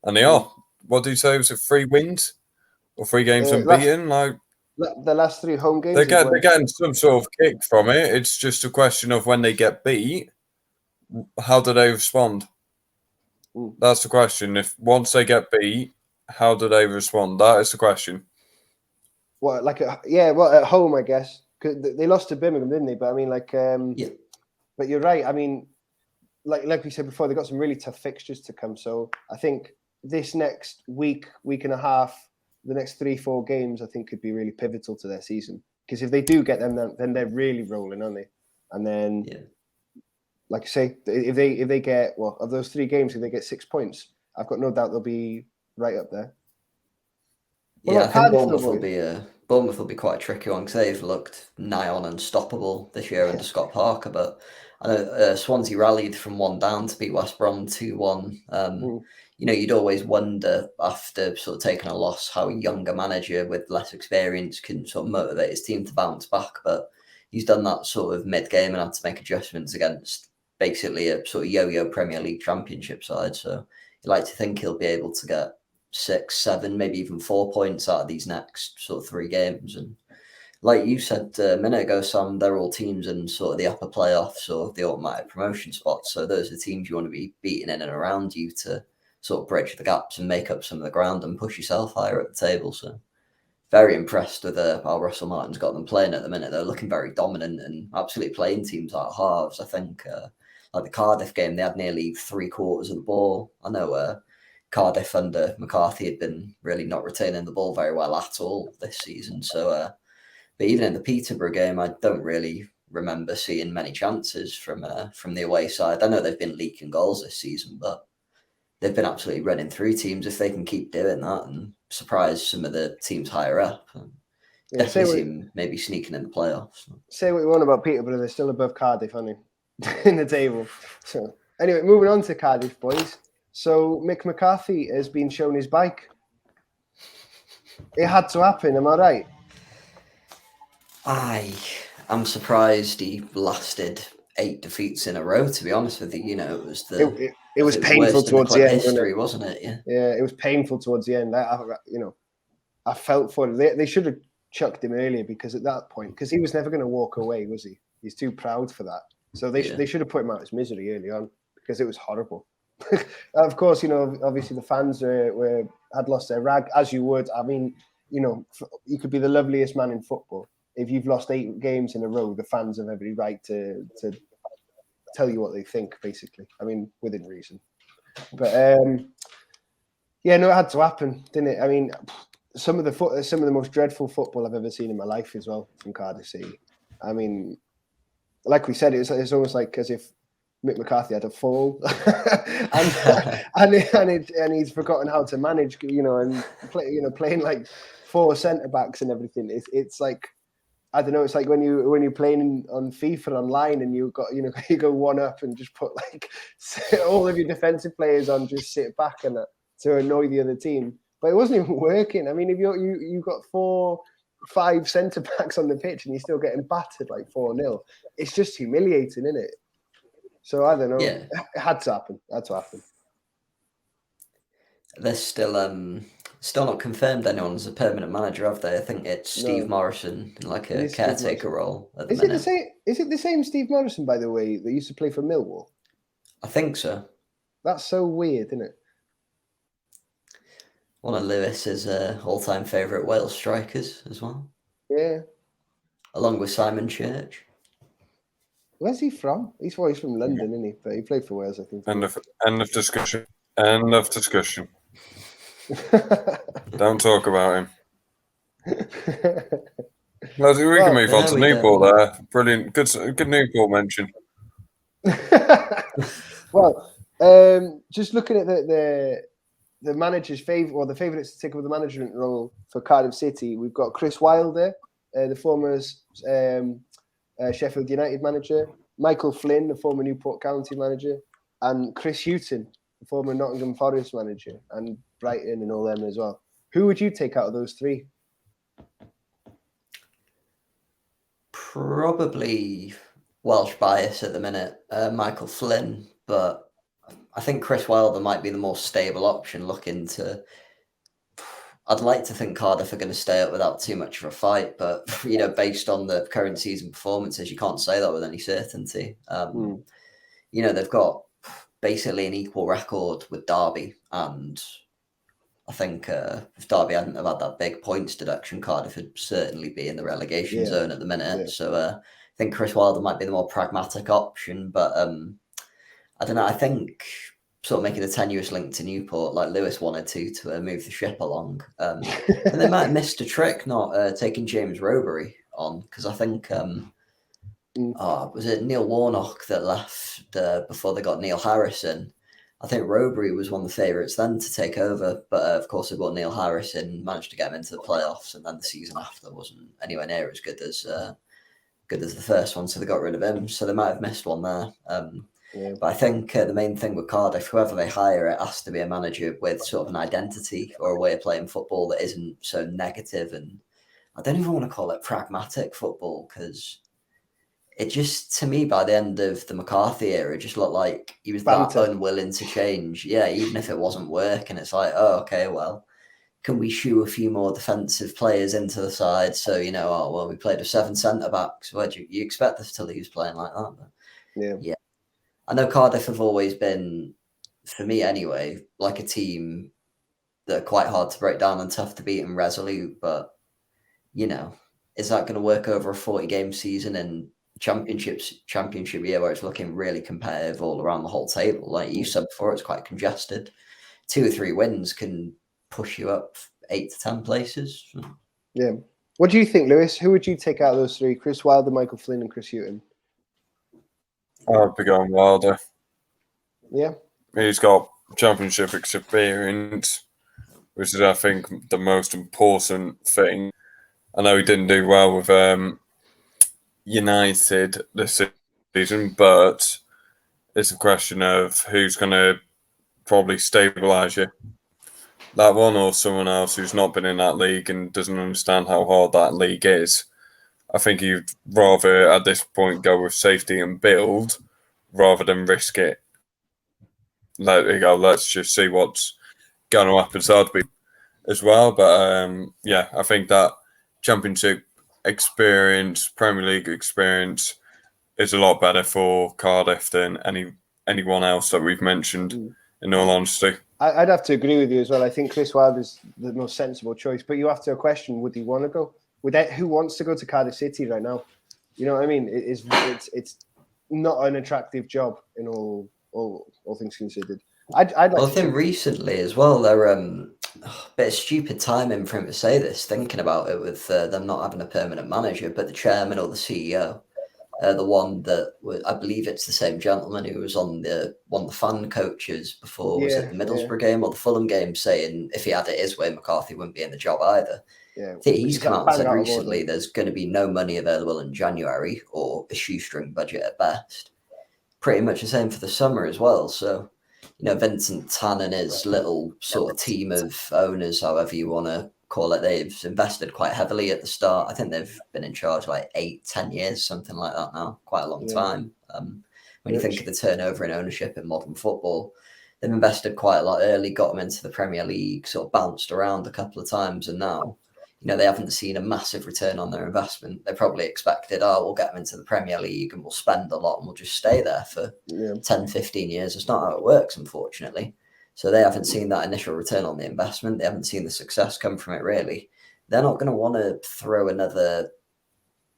And they are. What do you say? Was it 3 wins? Or 3 games unbeaten? The last 3 home games. They're getting some sort of kick from it. It's just a question of when they get beat, how do they respond? That's the question. If once they get beat, how do they respond? That is the question. Well, at home, I guess. 'Cause they lost to Birmingham, didn't they? But I mean, But you're right. I mean, like we said before, they've got some really tough fixtures to come. So I think this next week and a half, the next 3-4 games, I think could be really pivotal to their season. Because if they do get them, then they're really rolling, aren't they? And then, like I say, if they get of those 3 games, if they get 6 points, I've got no doubt they'll be right up there. I think Bournemouth will be quite a tricky one because they've looked nigh on unstoppable this year under Scott Parker. But I know Swansea rallied from 1 down to beat West Brom 2-1. You'd always wonder after sort of taking a loss how a younger manager with less experience can sort of motivate his team to bounce back. But he's done that sort of mid-game and had to make adjustments against basically a sort of yo-yo Premier League Championship side. So you'd like to think he'll be able to get 6, 7, maybe even 4 points out of these next sort of 3 games. And like you said a minute ago, Sam, they're all teams in sort of the upper playoffs or the automatic promotion spots. So those are teams you want to be beating in and around you to sort of bridge the gaps and make up some of the ground and push yourself higher at the table. So very impressed with how Russell Martin's got them playing at the minute. They're looking very dominant and absolutely playing teams out of halves. I think like the Cardiff game, they had nearly 3/4 of the ball. I know Cardiff under McCarthy had been really not retaining the ball very well at all this season. So, but even in the Peterborough game, I don't really remember seeing many chances from the away side. I know they've been leaking goals this season, but they've been absolutely running through teams. If they can keep doing that and surprise some of the teams higher up, definitely seem maybe sneaking in the playoffs. Say what you want about Peterborough, they're still above Cardiff, aren't they, in the table? So anyway, moving on to Cardiff, boys. So Mick McCarthy has been shown his bike. It had to happen, am I right? I'm surprised he lasted 8 defeats in a row, to be honest with you. It was it was painful towards the end, history, wasn't it? Yeah, it was painful towards the end. I felt for it. They should have chucked him earlier because at that point, because he was never going to walk away, was he? He's too proud for that. So they should have put him out of his misery early on because it was horrible. Of course, obviously the fans had lost their rag, as you would. I mean, you could be the loveliest man in football. If you've lost 8 games in a row, the fans have every right to tell you what they think, basically. I mean, within reason. But it had to happen, didn't it? I mean, some of the most dreadful football I've ever seen in my life as well from Cardiff City. I mean, like we said, it's almost like as if Mick McCarthy had a fall, and he's forgotten how to manage, and playing like 4 centre backs and everything. It's like, I don't know. It's like when you're playing on FIFA online and you go 1 up and just put like all of your defensive players on, just sit back and to annoy the other team. But it wasn't even working. I mean, if you got 4-5 centre backs on the pitch and you're still getting battered like 4-0, it's just humiliating, isn't it? So I don't know. Yeah. It had to happen. They're still not confirmed anyone as a permanent manager, have they? I think it's Steve Morrison in like a caretaker role at the minute. Is it the same Steve Morrison, by the way, that used to play for Millwall? I think so. That's so weird, isn't it? One of Lewis's all-time favourite Wales strikers as well. Yeah. Along with Simon Church. Where's he from? He's from London, isn't he? But he played for Wales, I think. End of discussion. End of discussion. Don't talk about him. We can move on to Newport there. Brilliant. Good Newport mention. Well, just looking at the manager's favourite, or the favourites to take over the management role for Cardiff City, we've got Chris Wilder, the former Sheffield United manager, Michael Flynn, the former Newport County manager, and Chris Hughton, the former Nottingham Forest manager, and Brighton and all them as well. Who would you take out of those 3? Probably Welsh bias at the minute, Michael Flynn, but I think Chris Wilder might be the more stable option looking to... I'd like to think Cardiff are going to stay up without too much of a fight, but based on the current season performances, you can't say that with any certainty. they've got basically an equal record with Derby, and I think if Derby hadn't have had that big points deduction, Cardiff would certainly be in the relegation zone at the minute. Yeah. So I think Chris Wilder might be the more pragmatic option, but I don't know. I think sort of making a tenuous link to Newport, like Lewis wanted to move the ship along, and they might have missed a trick not taking James Robury on, because I think was it Neil Warnock that left before they got Neil Harrison? I think Robury was one of the favourites then to take over, but of course they brought Neil Harrison, managed to get him into the playoffs, and then the season after wasn't anywhere near as good as the first one, so they got rid of him. So they might have missed one there. But I think the main thing with Cardiff, whoever they hire, it has to be a manager with sort of an identity or a way of playing football that isn't so negative, and I don't even want to call it pragmatic football, because it just, to me, by the end of the McCarthy era, just looked like he was that unwilling to change. Yeah, even if it wasn't working, it's like, oh, okay, well, can we shoo a few more defensive players into the side? So, we played with 7 centre-backs. Where do you expect us to lose playing like that? But, yeah. I know Cardiff have always been, for me anyway, like a team that are quite hard to break down and tough to beat and resolute, but, is that going to work over a 40-game season and championship year where it's looking really competitive all around the whole table? Like you said before, it's quite congested. 2 or 3 wins can push you up 8 to 10 places. Yeah. What do you think, Lewis? Who would you take out of those 3? Chris Wilder, Michael Flynn, and Chris Hughton? I'd be going Wilder. Yeah. He's got championship experience, which is, I think, the most important thing. I know he didn't do well with United this season, but it's a question of who's going to probably stabilise you. That one or someone else who's not been in that league and doesn't understand how hard that league is. I think you'd rather, at this point, go with safety and build rather than risk it. Let's just see what's going to happen. So I'd be as well. But, I think that championship experience, Premier League experience is a lot better for Cardiff than anyone else that we've mentioned, in all honesty. I'd have to agree with you as well. I think Chris Wilder's the most sensible choice. But you have to question, would he want to go? Who wants to go to Cardiff City right now? You know what I mean? It's not an attractive job in all things considered. I think recently as well, they're a bit of stupid timing for him to say this, thinking about it with them not having a permanent manager, but the chairman or the CEO, the one that I believe it's the same gentleman who was on one of the fan coaches before, was it the Middlesbrough game or the Fulham game, saying if he had it his way, McCarthy wouldn't be in the job either. Yeah, I think he's come out and said recently there's going to be no money available in January, or a shoestring budget at best. Pretty much the same for the summer as well. So, Vincent Tan and his little sort of team of owners, however you want to call it, they've invested quite heavily at the start. I think they've been in charge like 8-10 years, something like that now, quite a long time. When you think of the turnover in ownership in modern football, they've invested quite a lot early, got them into the Premier League, sort of bounced around a couple of times, and now they haven't seen a massive return on their investment. They probably expected, we'll get them into the Premier League and we'll spend a lot and we'll just stay there for 10, 15 years. It's not how it works, unfortunately. So they haven't seen that initial return on the investment. They haven't seen the success come from it, really. They're not going to want to throw another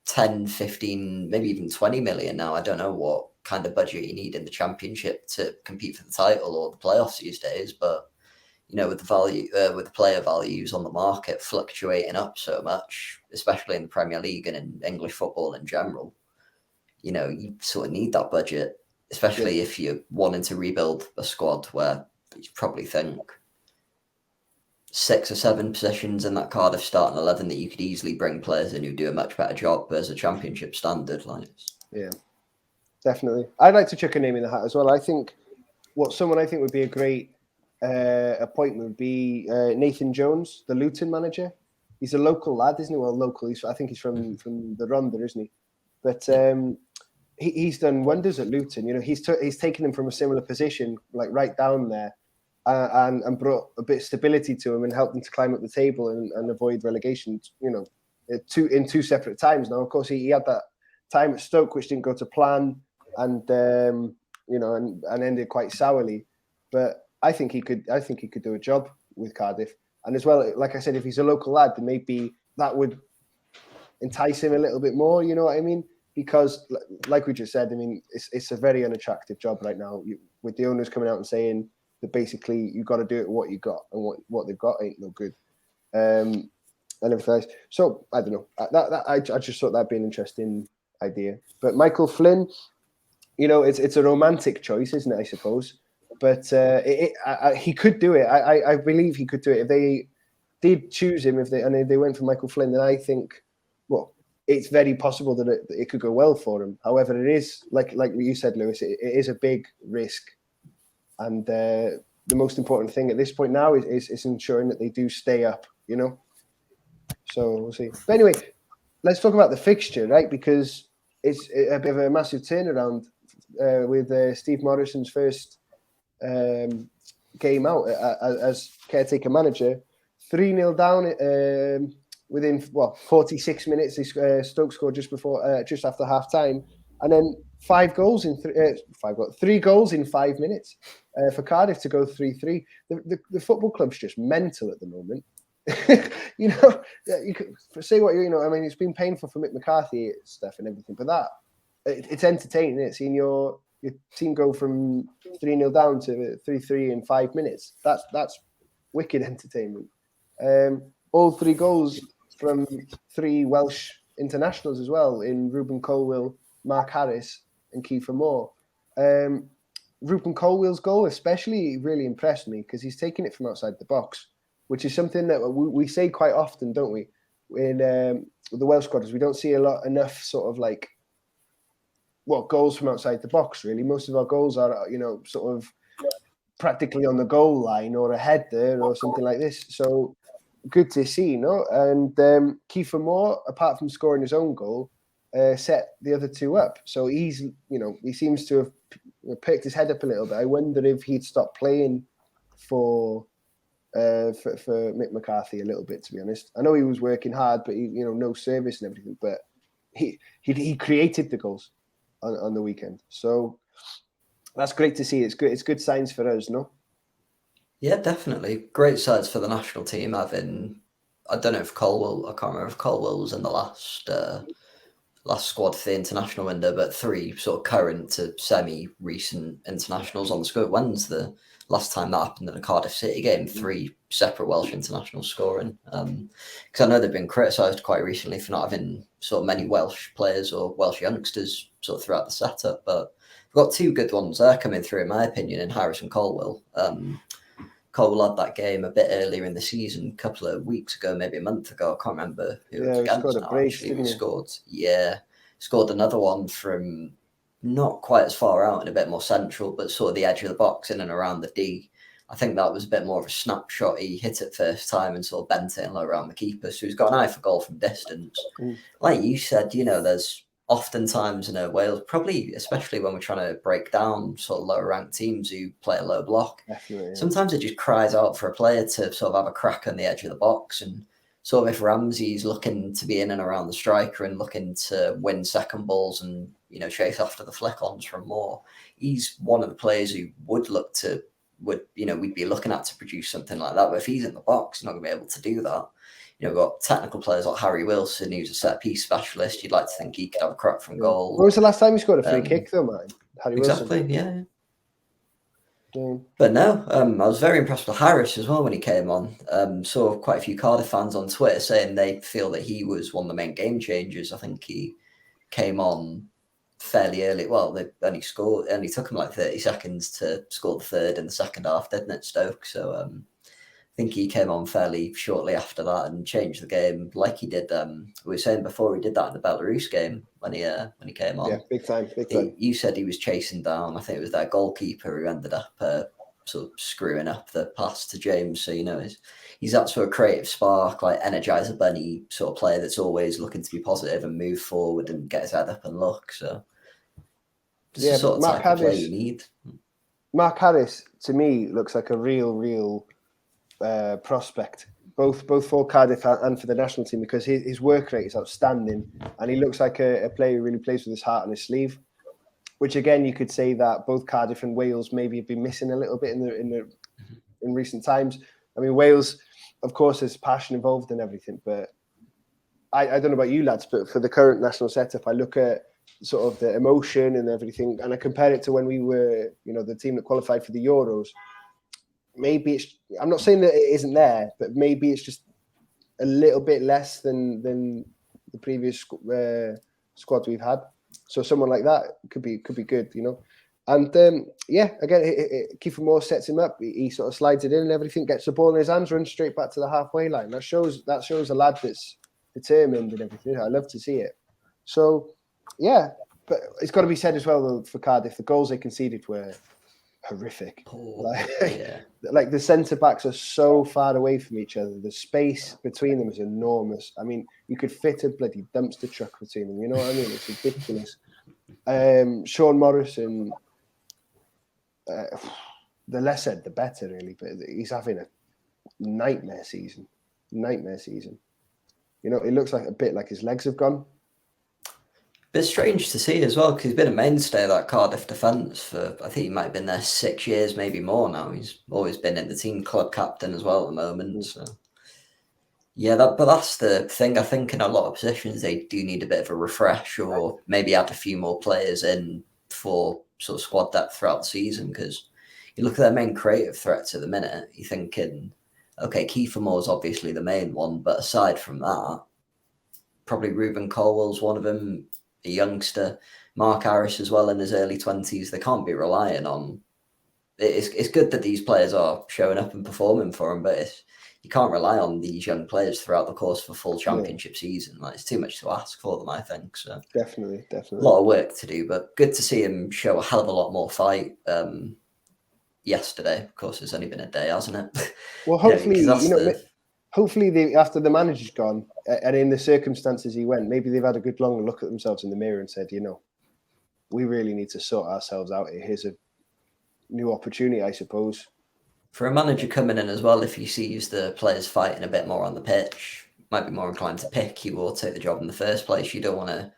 10, 15, maybe even 20 million now. I don't know what kind of budget you need in the Championship to compete for the title or the playoffs these days, but with the value, with the player values on the market fluctuating up so much, especially in the Premier League and in English football in general, you sort of need that budget, especially if you're wanting to rebuild a squad where you probably think 6 or 7 positions in that Cardiff starting 11 that you could easily bring players in who do a much better job as a Championship standard. Yeah, definitely. I'd like to chuck a name in the hat as well. I think someone I think would be a great appointment would be Nathan Jones, the Luton manager. He's a local lad, isn't he? Well, local. I think he's from the Rhondda, isn't he? But he's done wonders at Luton. He's taken them from a similar position, like right down there, and brought a bit of stability to them and helped them to climb up the table and avoid relegation. In 2 separate times. Now, of course, he had that time at Stoke which didn't go to plan, and and ended quite sourly. But I think he could do a job with Cardiff. And as well, like I said, if he's a local lad, then maybe that would entice him a little bit more. You know what I mean? Because, like we just said, I mean, it's a very unattractive job right now, with the owners coming out and saying that basically you got to do it what you got, and what they've got ain't no good. And everything else. So I don't know. I just thought that'd be an interesting idea. But Michael Flynn, it's a romantic choice, isn't it? I suppose. But he could do it. I believe he could do it if they did choose him. If they went for Michael Flynn, then I think, well, it's very possible that it could go well for him. However, it is like you said, Lewis. It is a big risk, and the most important thing at this point now is ensuring that they do stay up. So we'll see. But anyway, let's talk about the fixture, right? Because it's a bit of a massive turnaround with Steve Morrison's first game out as caretaker manager. 3-0 down within 46 minutes. Stoke scored just after half time, and then 3 goals in 5 minutes for Cardiff to go 3-3. The football club's just mental at the moment. You could say what I mean, it's been painful for Mick McCarthy stuff and everything, but it's entertaining. It's seeing your team go from 3-0 down to 3-3 in 5 minutes. That's wicked entertainment. All 3 goals from 3 Welsh internationals as well, in Ruben Colwill, Mark Harris, and Kiefer Moore. Ruben Colwill's goal especially really impressed me because he's taking it from outside the box, which is something that we say quite often, don't we? In the Welsh squad, we don't see enough sort of like goals from outside the box. Really, most of our goals are sort of practically on the goal line or a header or something like this. So good to see, And Kiefer Moore, apart from scoring his own goal, set the other 2 up. So he's he seems to have picked his head up a little bit. I wonder if he'd stop playing for Mick McCarthy a little bit, to be honest. I know he was working hard, but he, no service and everything. But he created the goals on the weekend, so that's great to see. It's good signs for us, no? Yeah, definitely great signs for the national team. Having, I don't know if Colwell, I can't remember if Colwell was in the last squad for the international window, but 3 sort of current to semi-recent internationals on the squad. When's the last time that happened in a Cardiff City game? 3 separate Welsh internationals scoring. Because I know they've been criticised quite recently for not having sort of many Welsh players or Welsh youngsters sort of throughout the setup. But we've got 2 good ones there coming through, in my opinion, in Harris and Colwell. Colwell had that game a bit earlier in the season, a couple of weeks ago, maybe a month ago. I can't remember who it was against. Scored a brace, didn't he? Scored another one from not quite as far out and a bit more central, but sort of the edge of the box in and around the D. I think that was a bit more of a snapshot. He hit it first time and sort of bent it in around the keeper. So he's got an eye for goal from distance. Like you said, there's oftentimes in Wales, probably especially when we're trying to break down sort of lower ranked teams who play a low block. Definitely, yeah. Sometimes it just cries out for a player to sort of have a crack on the edge of the box. And sort of if Ramsey's looking to be in and around the striker and looking to win second balls and, chase after the flick-ons from Moore, he's one of the players who we'd be looking at to produce something like that. But if he's in the box, he's not going to be able to do that. We've got technical players like Harry Wilson, who's a set-piece specialist. You'd like to think he could have a crack from goal. When was the last time he scored a free kick, though, man? Harry exactly, Wilson. Yeah. But no, I was very impressed with Harris as well when he came on. Saw quite a few Cardiff fans on Twitter saying they feel that he was one of the main game changers. I think he came on fairly early. Well, they only took him like 30 seconds to score the 3rd in the second half, didn't it, Stoke? So I think he came on fairly shortly after that and changed the game like he did. We were saying before, he did that in the Belarus game when he came on. Yeah, big time. You said he was chasing down, I think it was their goalkeeper who ended up sort of screwing up the pass to James. So, he's that sort of creative spark, like Energizer Bunny sort of player that's always looking to be positive and move forward and get his head up and look. So, this is the sort of type of play you need. Mark Harris, to me, looks like a real prospect, both for Cardiff and for the national team, because his work rate is outstanding and he looks like a player who really plays with his heart on his sleeve. which again you could say that both Cardiff and Wales maybe have been missing a little bit in recent times. I mean, Wales, of course, there's passion involved in everything, but I don't know about you lads, but for the current national setup, I look at sort of the emotion and everything, and I compare it to when we were, the team that qualified for the Euros. Maybe I'm not saying that it isn't there, but maybe it's just a little bit less than the previous squad we've had. So someone like that could be good, And again, Kiefer Moore sets him up. He sort of slides it in and everything, gets the ball in his hands, runs straight back to the halfway line. That shows a lad that's determined and everything. I love to see it. So, yeah, but it's got to be said as well, though, for Cardiff, the goals they conceded were horrific. Like the centre backs are so far away from each other. The space between them is enormous. I mean, you could fit a bloody dumpster truck between them. You know what I mean? It's ridiculous. Sean Morrison, the less said, the better, really. But he's having a nightmare season. It looks like a bit like his legs have gone. Bit strange to see as well, because he's been a mainstay of that Cardiff defence for, I think he might have been there 6 years, maybe more now. He's always been in the team, club captain as well at the moment. So, yeah, but that's the thing. I think in a lot of positions, they do need a bit of a refresh, or maybe add a few more players in for sort of squad depth throughout the season, because you look at their main creative threats at the minute, you're thinking, okay, Kiefer Moore's obviously the main one, but aside from that, probably Ruben Colwell's one of them, a youngster, Mark Harris as well in his early 20s. They can't be relying on. It's good that these players are showing up and performing for them, but you can't rely on these young players throughout the course of a full championship season. Like, it's too much to ask for them, I think. So definitely, a lot of work to do, but good to see him show a hell of a lot more fight. Yesterday, of course, it's only been a day, hasn't it? Well, hopefully, hopefully after the manager's gone and in the circumstances he went, maybe they've had a good long look at themselves in the mirror and said, we really need to sort ourselves out here. Here's a new opportunity, I suppose. For a manager coming in as well, if he sees the players fighting a bit more on the pitch, might be more inclined to pick you or take the job in the first place. You don't want to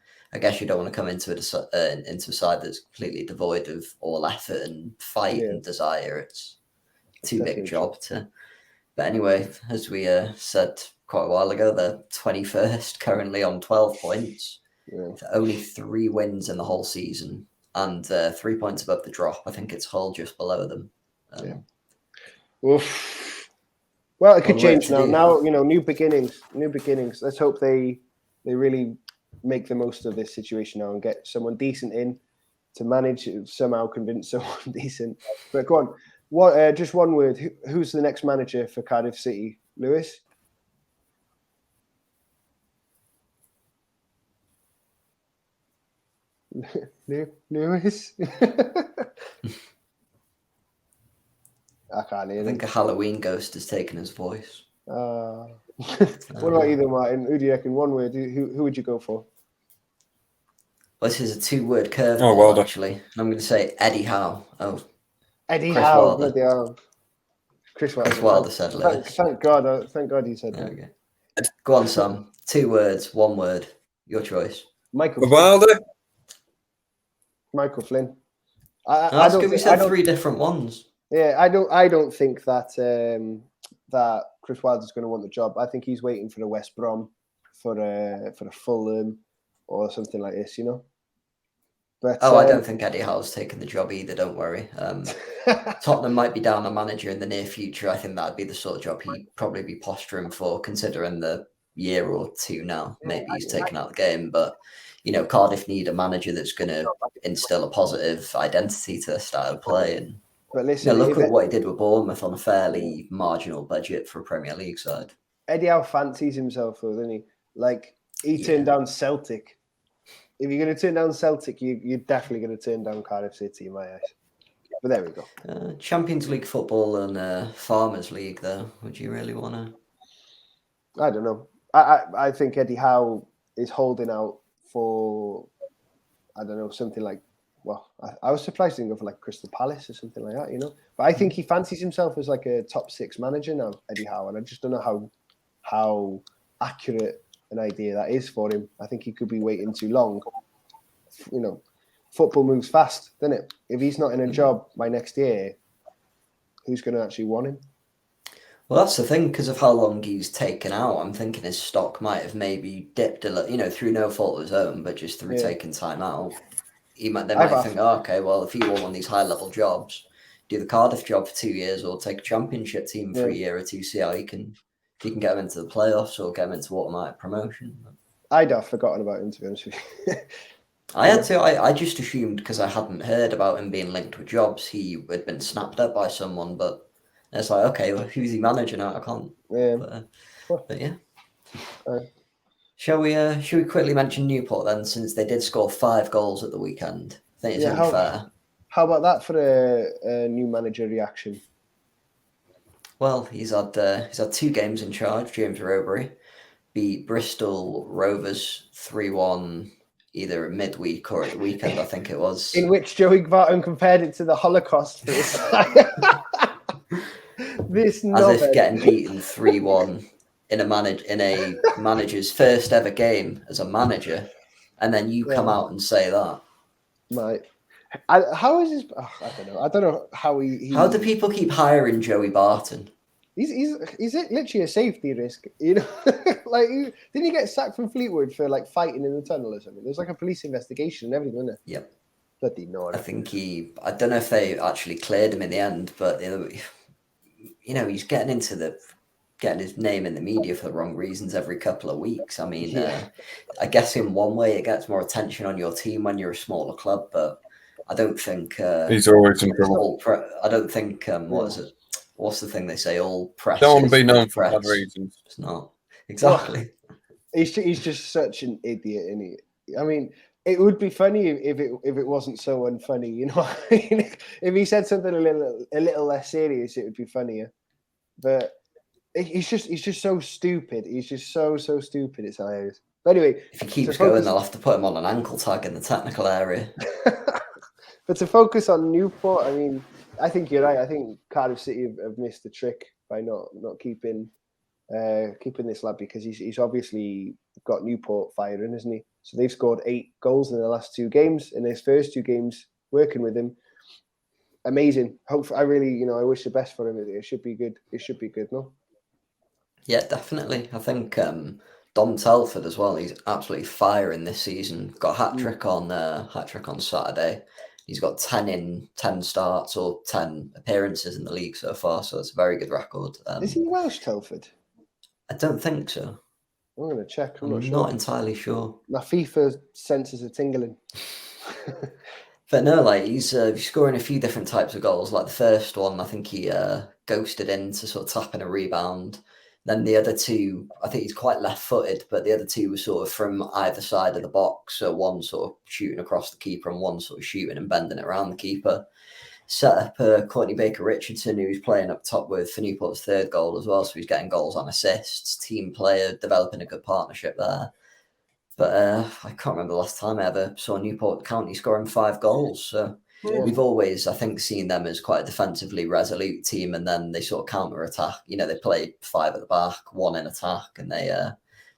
come into a side that's completely devoid of all effort and fight and desire. It's too big a job to. But anyway, as we said quite a while ago, they're 21st, currently on 12 points. Yeah. Only 3 wins in the whole season, and 3 points above the drop. I think it's Hull just below them. Oof. Well, it could change now. Now, new beginnings. Let's hope they really make the most of this situation now and get someone decent in to manage, somehow convince someone decent. But go on. What? Just one word. Who's the next manager for Cardiff City? Lewis? Lewis? I can't hear him. I think a Halloween ghost has taken his voice. What about you then, Martin? Who do you reckon? One word. Who would you go for? Well, this is a 2-word curveball, actually. I'm going to say Eddie Howe. Eddie Howe. Chris Wilder said Lewis. Thank God he said that. Okay. Go on, Sam. 2 words, 1 word. Your choice. Michael Wilder. Michael Flynn. I don't. We said 3 different ones. Yeah, I don't think that that Chris Wilder's going to want the job. I think he's waiting for the West Brom, for a Fulham, or something like this. But I don't think Eddie Howe's taken the job either. Don't worry. Tottenham might be down a manager in the near future. I think that'd be the sort of job he'd probably be posturing for, considering the year or 2 now. Maybe he's taken out the game, but Cardiff need a manager that's going to instill a positive identity to their style of play. And but listen, look at what he did with Bournemouth on a fairly marginal budget for a Premier League side. Eddie Howe fancies himself, though, doesn't he? Like, he turned down Celtic. If you're going to turn down Celtic, you're definitely going to turn down Cardiff City, in my eyes. But there we go. Champions League football and Farmers League, though. Would you really want to? I don't know. I think Eddie Howe is holding out for, I don't know, something like, well, I was surprised he didn't go for like Crystal Palace or something like that, But I think he fancies himself as like a top 6 manager now, Eddie Howe, and I just don't know how accurate an idea that is for him. I think he could be waiting too long. football moves fast, doesn't it? If he's not in a job by next year, who's going to actually want him? Well, that's the thing, because of how long he's taken out. I'm thinking his stock might have maybe dipped a little, through no fault of his own, but just through taking time out. They might think, okay, well, if he want one of these high-level jobs, do the Cardiff job for 2 years, or take a championship team for a year or two, see how he can get him into the playoffs or get him into automatic promotion. I'd have forgotten about him, to be honest with you. I had to. I just assumed, because I hadn't heard about him being linked with jobs, he had been snapped up by someone, but it's like, okay, well, who's he managing now? I can't. Yeah. But yeah. Shall we quickly mention Newport then, since they did score 5 goals at the weekend? I think it's only fair. How about that for a new manager reaction? Well, he's had 2 games in charge. James Rowberry beat Bristol Rovers 3-1 either at midweek or at the weekend, I think it was. In which Joey Barton compared it to the Holocaust. This as if getting beaten 3-1 in a manager's first ever game as a manager, and then you come out and say that. Mate, how is this? Oh, I don't know how he. How do people keep hiring Joey Barton? He's literally a safety risk, Like, didn't he get sacked from Fleetwood for like fighting in the tunnel or something? There's like a police investigation and everything, isn't there? Yep. Bloody no. I think I don't know if they actually cleared him in the end, but he's getting his name in the media for the wrong reasons every couple of weeks. I mean, I guess in one way it gets more attention on your team when you're a smaller club, but I don't think he's always in trouble. I don't think what is it? What's the thing they say? All press. Don't want to be known for bad reasons. It's not exactly. Well, he's just such an idiot, isn't he? I mean, it would be funny if it wasn't so unfunny, you know what I mean? If he said something a little less serious, it would be funnier. But he's just so stupid. He's just so stupid. It's hilarious. But anyway, if he keeps going, they'll have to put him on an ankle tag in the technical area. But to focus on Newport, I mean, I think you're right. I think Cardiff City have missed the trick by not keeping this lad, because he's obviously got Newport firing, isn't he? So they've scored 8 goals in the last 2 games. In his first 2 games working with him, amazing. Hopefully, I really, I wish the best for him. It should be good. It should be good, no? Yeah, definitely. I think Dom Telford as well. He's absolutely firing this season. Got a hat trick on Saturday. He's got 10 in 10 starts or 10 appearances in the league so far, so it's a very good record. Is he Welsh, Telford? I don't think so. I'm going to check. I'm not entirely sure. My FIFA senses are tingling. But no, like he's scoring a few different types of goals. Like the first one, I think he ghosted in to sort of tap in a rebound. Then the other 2, I think he's quite left-footed, but the other 2 were sort of from either side of the box. So one sort of shooting across the keeper and one sort of shooting and bending it around the keeper. Set up Courtney Baker-Richardson, who's playing up top for Newport's 3rd goal as well. So he's getting goals and assists, team player, developing a good partnership there. But I can't remember the last time I ever saw Newport County scoring 5 goals. So we've always, I think, seen them as quite a defensively resolute team, and then they sort of counter-attack. They play 5 at the back, 1 in attack, and they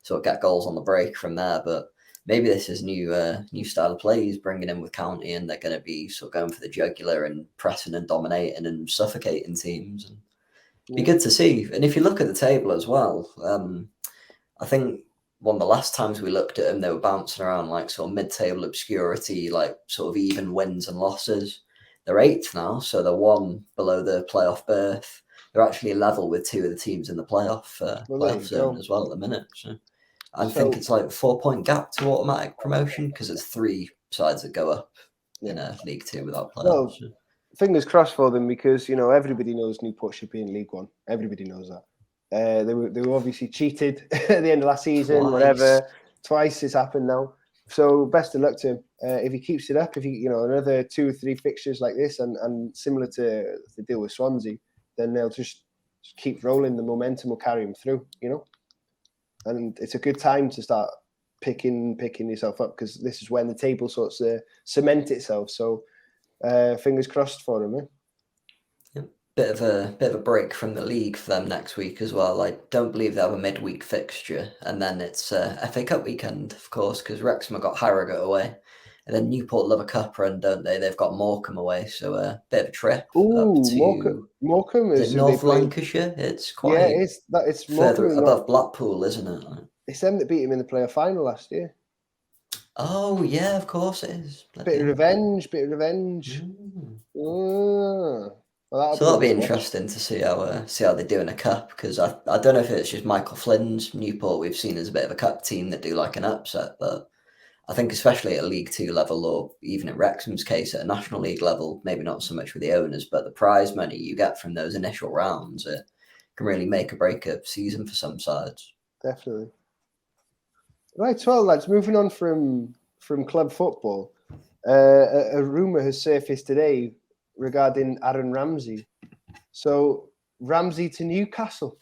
sort of get goals on the break from there. But maybe this is new style of play he's bringing in with County, and they're going to be sort of going for the jugular and pressing and dominating and suffocating teams. And be good to see. And if you look at the table as well, I think one of the last times we looked at them, they were bouncing around like sort of mid-table obscurity, like sort of even wins and losses. They're 8th now, so they're 1 below the playoff berth. They're actually level with 2 of the teams in the playoff zone as well at the minute. So I think it's like a 4-point gap to automatic promotion, because there's 3 sides that go up in League 2 without playoffs. Well, fingers crossed for them, because everybody knows Newport should be in League 1. Everybody knows that. They were obviously cheated at the end of last season. Twice it's happened now. So best of luck to him. If he keeps it up, if he another 2 or 3 fixtures like this, and similar to the deal with Swansea, then they'll just keep rolling. The momentum will carry him through. And it's a good time to start picking yourself up, because this is when the table sorts to cement itself. So fingers crossed for him. Bit of a break from the league for them next week as well. I don't believe they have a midweek fixture, and then it's FA Cup weekend, of course, because Wrexham have got Harrogate away And then Newport love a cup run, don't they? They've got Morecambe away, so a bit of a trip Ooh, up to Morecambe is is it who they North play. Lancashire? It's Yeah, quite it's further Morecambe. above Blackpool, isn't it? It's them that beat him in the player final last year. Oh yeah, of course it is. Bit of revenge. Well, So that'll be interesting to see how they do in a cup, because I don't know if it's just Michael Flynn's Newport we've seen as a bit of a cup team that do like an upset, but I think especially at a League Two level, or even at Wrexham's case at a National League level, maybe not so much with the owners, but the prize money you get from those initial rounds can really make or break a season for some sides. Definitely. Right, well, lads, moving on from club football, a rumour has surfaced today regarding Aaron Ramsey. So, Ramsey to Newcastle.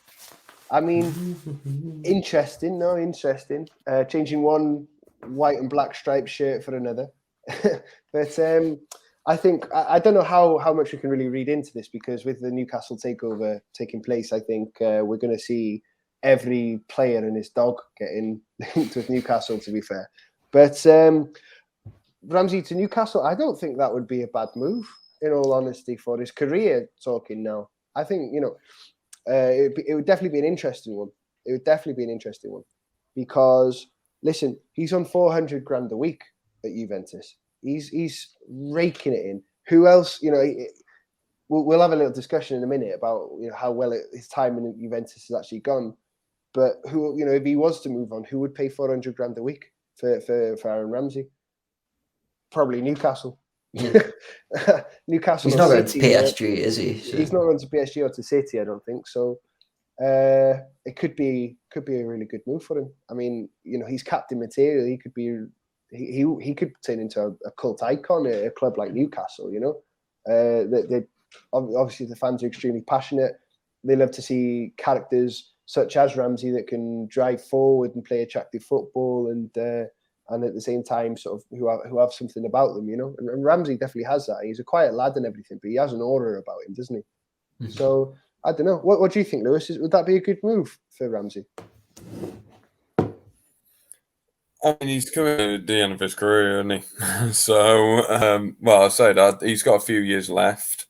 I mean, interesting. Changing one white and black striped shirt for another. But I think, I don't know how much we can really read into this, because with the Newcastle takeover taking place, I think we're going to see every player and his dog getting linked with Newcastle, to be fair. But Ramsey to Newcastle, I don't think that would be a bad move, in all honesty, for his career talking now. I think, it would definitely be an interesting one. Because, listen, he's on 400 grand a week at Juventus. He's raking it in. Who else, we'll have a little discussion in a minute about how well his time in Juventus has actually gone. But who, if he was to move on, who would pay 400 grand a week for Aaron Ramsey? Probably Newcastle. Yeah. Newcastle. He's not going to PSG, is he? So. He's not going to PSG or to City, I don't think. So it could be a really good move for him. I mean, he's captain material. He could be. He could turn into a cult icon at a club like Newcastle. Obviously the fans are extremely passionate. They love to see characters such as Ramsey that can drive forward and play attractive football, and at the same time sort of who have something about them, And Ramsey definitely has that. He's a quiet lad and everything, but he has an aura about him, doesn't he? Mm-hmm. So I don't know. What do you think, Lewis? Would that be a good move for Ramsey? I mean, he's coming to the end of his career, isn't he? So, I say that he's got a few years left.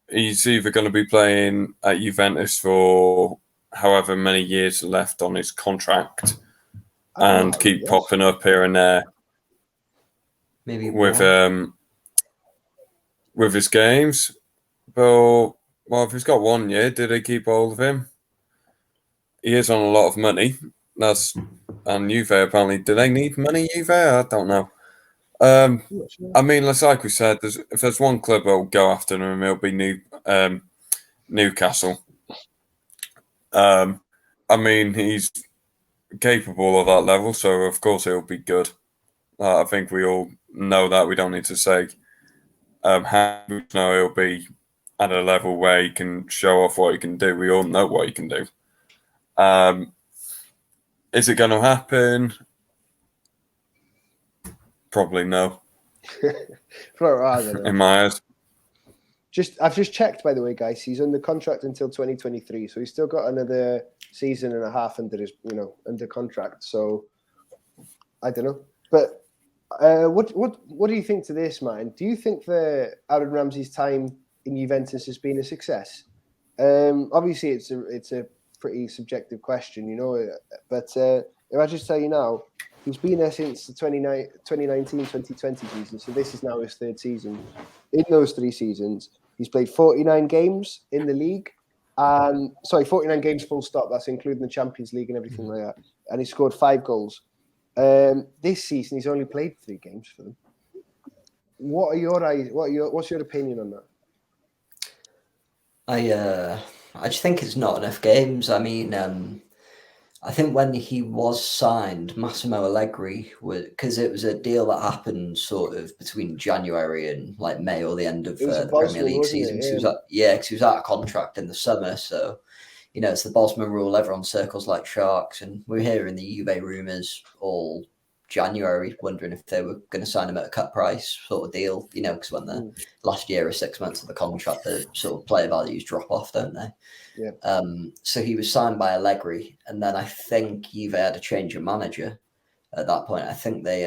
He's either going to be playing at Juventus for however many years left on his contract and keep popping up here and there. Maybe with his games. But if he's got 1 year, did they keep hold of him? He is on a lot of money. And Juve apparently, do they need money, Juve? I don't know. I mean, like we said, if there's one club that will go after him, it'll be Newcastle. I mean, he's capable of that level, so of course he'll be good. I think we all know that. We don't need to say how we know he'll be at a level where he can show off what he can do. We all know what he can do. Is it going to happen? Probably no. In my eyes. I've just checked, by the way, guys. He's under contract until 2023, so he's still got another season and a half under his, under contract. So I don't know, but what do you think to this, man? Do you think that Aaron Ramsey's time in Juventus has been a success? Obviously, it's a pretty subjective question, But if I just tell you now, he's been there since the 2019-2020 season, so this is now his third season. In those 3 seasons, he's played 49 games in the league. 49 games full stop. That's including the Champions League and everything like that. And he scored 5 goals. This season, he's only played 3 games for them. What are your eyes? What's your opinion on that? I just think it's not enough games. I mean, I think when he was signed, Massimo Allegri, because it was a deal that happened sort of between January and like May or the end of the Premier League season. Because he was out of contract in the summer. So, it's the Bosman rule. Everyone circles like sharks. And we're hearing the Juve rumours all January, wondering if they were going to sign him at a cut price sort of deal, because when the last year or 6 months of the contract, the sort of player values drop off, don't they? Yeah. So he was signed by Allegri, and then I think Juve had a change of manager at that point. I think they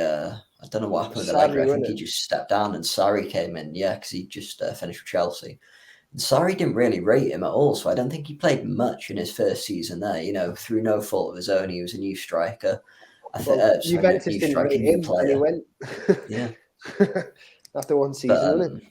I don't know what happened with Sarri, Allegri. I think wasn't he it? just stepped down and Sarri came in. Yeah, because he just finished with Chelsea. And Sarri didn't really rate him at all, so I don't think he played much in his first season there. You know, through no fault of his own, he was a new striker. Well, Sorry, Juventus new didn't striker, rate new him, and he player. went Yeah, after one but season, wasn't it?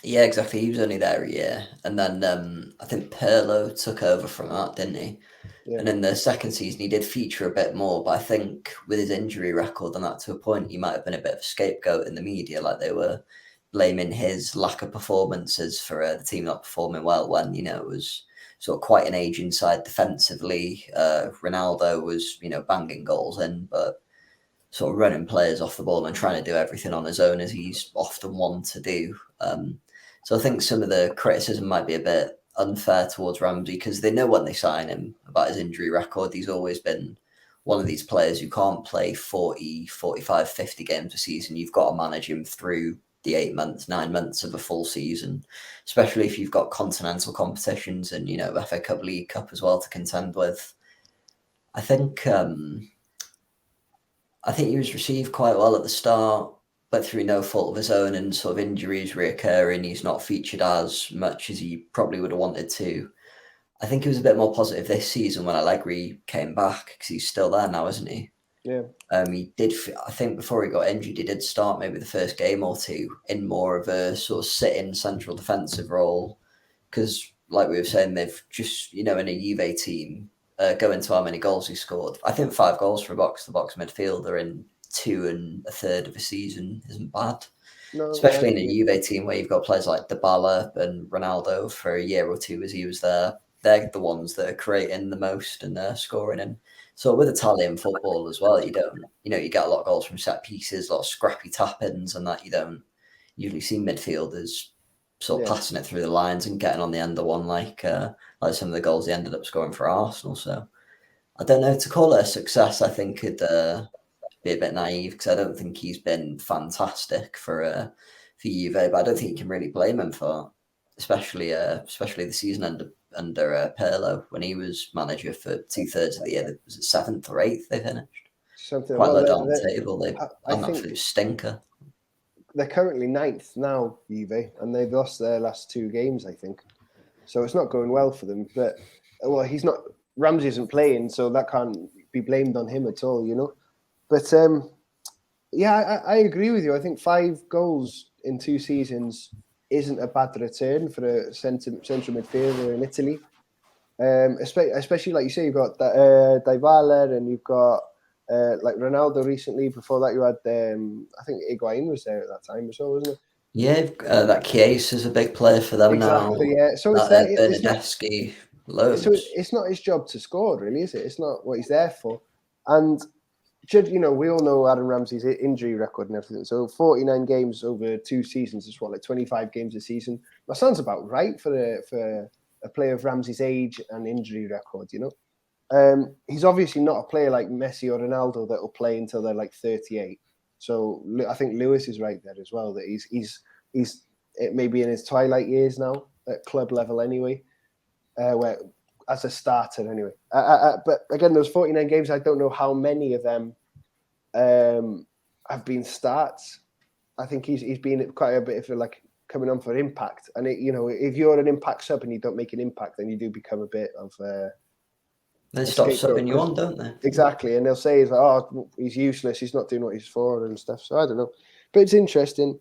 yeah, exactly. He was only there a year, and then I think Pirlo took over from that, didn't he? Yeah. And in the second season, he did feature a bit more, but I think with his injury record and that to a point, he might have been a bit of a scapegoat in the media, like they were blaming his lack of performances for the team not performing well when, you know, it was sort of quite an aging side defensively. Ronaldo was, you know, banging goals in, but sort of running players off the ball and trying to do everything on his own as he's often one to do. So I think some of the criticism might be a bit unfair towards Ramsey because they know when they sign him about his injury record. He's always been one of these players who can't play 40, 45, 50 games a season. You've got to manage him through the 8 months, 9 months of a full season, especially if you've got continental competitions and, you know, FA Cup, League Cup as well to contend with. I think he was received quite well at the start, but through no fault of his own and sort of injuries reoccurring, he's not featured as much as he probably would have wanted to. I think he was a bit more positive this season when Allegri came back because he's still there now, isn't he? Yeah. He did, I think before he got injured, he did start maybe the first game or two in more of a sort of sit-in central defensive role because, like we were saying, they've just, you know, in a Juve team, go into how many goals he scored. I think 5 goals for a box-to-box midfielder in 2 1/3 of a season isn't bad. No, Especially in a Juve team where you've got players like Dybala and Ronaldo for a year or two as he was there. They're the ones that are creating the most and scoring. And so with Italian football as well, you get a lot of goals from set pieces, a lot of scrappy tap-ins and that you don't usually see midfielders sort of passing it through the lines and getting on the end of one like some of the goals he ended up scoring for Arsenal. So I don't know, to call it a success, I think could be a bit naive because I don't think he's been fantastic for Juve, but I don't think you can really blame him for that, especially the season under Pirlo when he was manager for 2/3 of the year. Was it 7th or 8th they finished? Something Quite well, low down the table. They I an think absolute stinker. they're currently 9th now, Juve, and they've lost their last 2 games, I think. So it's not going well for them. But he's not. Ramsey isn't playing, so that can't be blamed on him at all, you know. But I agree with you. I think 5 goals in 2 seasons isn't a bad return for a central midfielder in Italy. Especially like you say, you've got Dybala and you've got like Ronaldo recently. Before that, you had I think Higuain was there at that time as well, wasn't it? Yeah, that Chiesa is a big player for them now. Exactly. Yeah. So it's Bernadeschi, loads. So it's not his job to score, really, is it? It's not what he's there for. And we all know Aaron Ramsey's injury record and everything. So 49 games over 2 seasons is like 25 games a season. That sounds about right for a player of Ramsey's age and injury record, you know. He's obviously not a player like Messi or Ronaldo that will play until they're like 38. So I think Lewis is right there as well, that he's maybe in his twilight years now at club level anyway, where as a starter anyway. But again, those 49 games, I don't know how many of them have been starts. I think he's been quite a bit of like coming on for impact. And if you're an impact sub and you don't make an impact, then you do become a bit of they stop subbing you on, don't they? Exactly. And they'll say, he's useless, he's not doing what he's for and stuff. So I don't know. But it's interesting.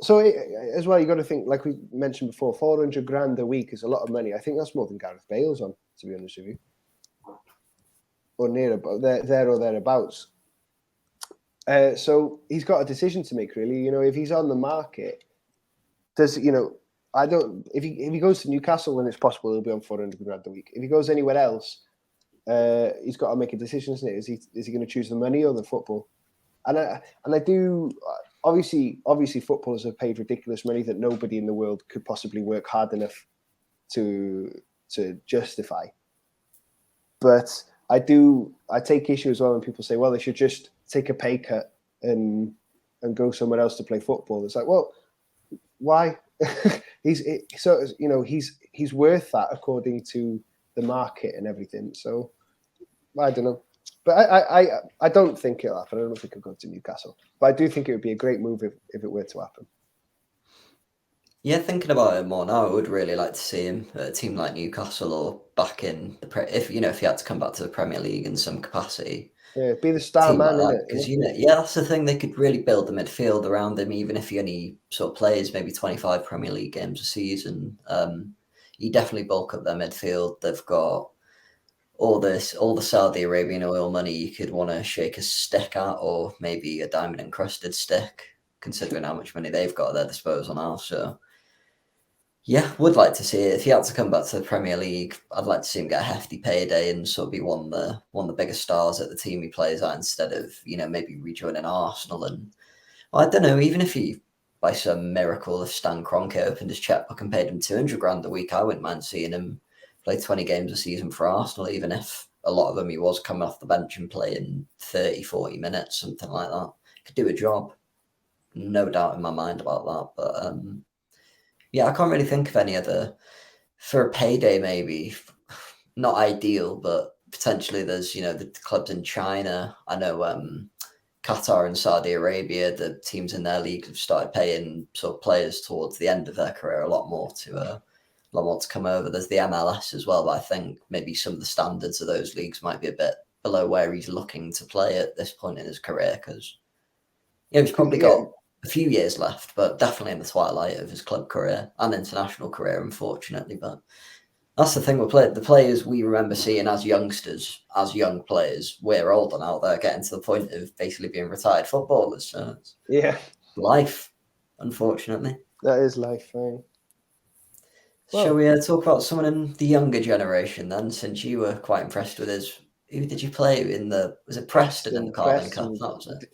So as well, you got to think, like we mentioned before, 400 grand a week is a lot of money. I think that's more than Gareth Bale's on, to be honest with you, or near about there or thereabouts. So he's got a decision to make, really. If he's on the market, if he goes to Newcastle when it's possible, he'll be on 400 grand a week. If he goes anywhere else, he's got to make a decision, isn't it? Is he going to choose the money or the football? And I do. Obviously, footballers have paid ridiculous money that nobody in the world could possibly work hard enough to justify. But I take issue as well when people say, well, they should just take a pay cut and go somewhere else to play football. It's like, well, why? He's worth that according to the market and everything. So I don't know. But I don't think it'll happen. I don't think he'll go to Newcastle. But I do think it would be a great move if it were to happen. Yeah, thinking about it more now, I would really like to see him at a team like Newcastle or back in if he had to come back to the Premier League in some capacity. Yeah, be the star Team man, like innit? Because yeah, that's the thing. They could really build the midfield around him, even if he only sort of plays maybe 25 Premier League games a season. You definitely bulk up their midfield. They've got all the Saudi Arabian oil money you could want to shake a stick at, or maybe a diamond encrusted stick, considering how much money they've got at their disposal now. So yeah, would like to see it. If he had to come back to the Premier League, I'd like to see him get a hefty payday and sort of be one of the biggest stars at the team he plays at, instead of maybe rejoining Arsenal. And I don't know, even if he by some miracle, if Stan Kroenke opened his checkbook and paid him 200 grand a week, I wouldn't mind seeing him play 20 games a season for Arsenal, even if a lot of them he was coming off the bench and playing 30, 40 minutes, something like that. Could do a job. No doubt in my mind about that. But yeah, I can't really think of any other for a payday. Maybe not ideal, but potentially there's the clubs in China. I know Qatar and Saudi Arabia, the teams in their league have started paying sort of players towards the end of their career a lot more to come over. There's the MLS as well, but I think maybe some of the standards of those leagues might be a bit below where he's looking to play at this point in his career, because he's probably got a few years left, but definitely in the twilight of his club career and international career, unfortunately. But that's the thing with the players we remember seeing as youngsters, as young players. We're older now; they're getting to the point of basically being retired footballers. So yeah, life, unfortunately. That is life, right? Well, shall we talk about someone in the younger generation then? Since you were quite impressed with his, who did you play in was it Preston in the Carling Cup? That was it.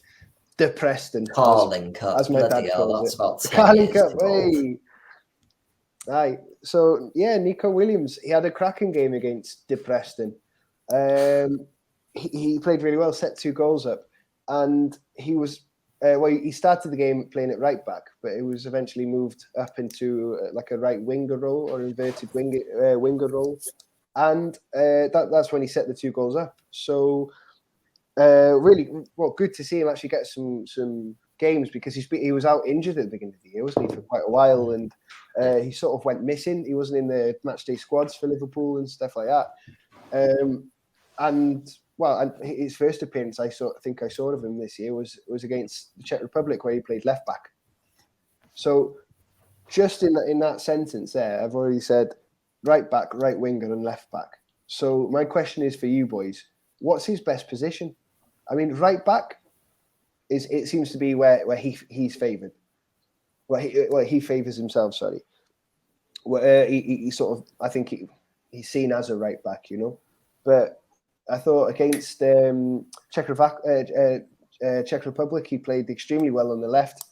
The Preston Carling Cup, as my dad calls that's it. about 10 Carling years Cup, too old. hey. Aye. So yeah, Neco Williams, he had a cracking game against De Preston. He played really well, set 2 goals up, and he was he started the game playing at right back, but it was eventually moved up into like a right winger role or inverted winger role, and that's when he set the 2 goals up. So really, good to see him actually get some games, because he was out injured at the beginning of the year, wasn't he, for quite a while, and he sort of went missing. He wasn't in the matchday squads for Liverpool and stuff like that. And his first appearance I think I saw of him this year was against the Czech Republic, where he played left back. So just in that sentence there, I've already said right back, right winger, and left back. So my question is for you boys: what's his best position? I mean, right back it seems to be where he's favoured. Where he favours himself. Sorry. Where he sort of, I think he's seen as a right back, But I thought against Czech Republic, he played extremely well on the left,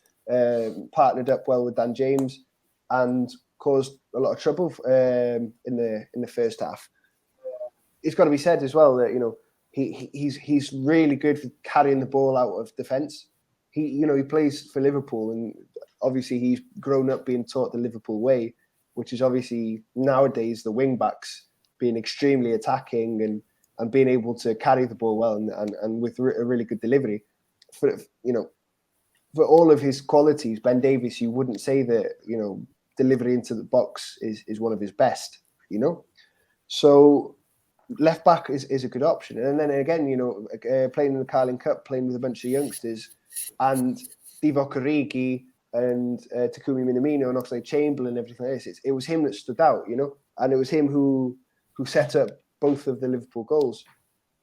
partnered up well with Dan James, and caused a lot of trouble in the first half. It's got to be said as well that he's really good for carrying the ball out of defence. He plays for Liverpool, and obviously he's grown up being taught the Liverpool way, which is obviously nowadays the wing backs being extremely attacking and being able to carry the ball well and with a really good delivery. For all of his qualities, Ben Davies, you wouldn't say that delivery into the box is one of his best. So left back is a good option. And then again, playing in the Carling Cup, playing with a bunch of youngsters, and Divock Origi and Takumi Minamino and Oxlade-Chamberlain and everything like this, it was him that stood out, and it was him who set up both of the Liverpool goals.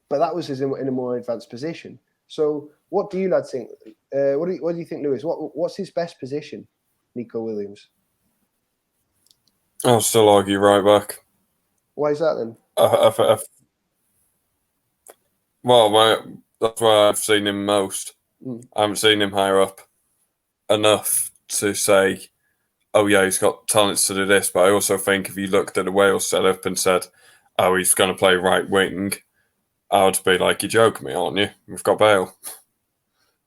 But that was in a more advanced position. So what do you lads think? What do you think, Lewis? What's his best position, Neco Williams? I'll still argue right back. Why is that then? That's where I've seen him most. I haven't seen him higher up enough to say, oh yeah, he's got talents to do this. But I also think if you looked at the Wales setup and said, oh, he's going to play right wing, I would be like, you're joking me, aren't you? We've got Bale.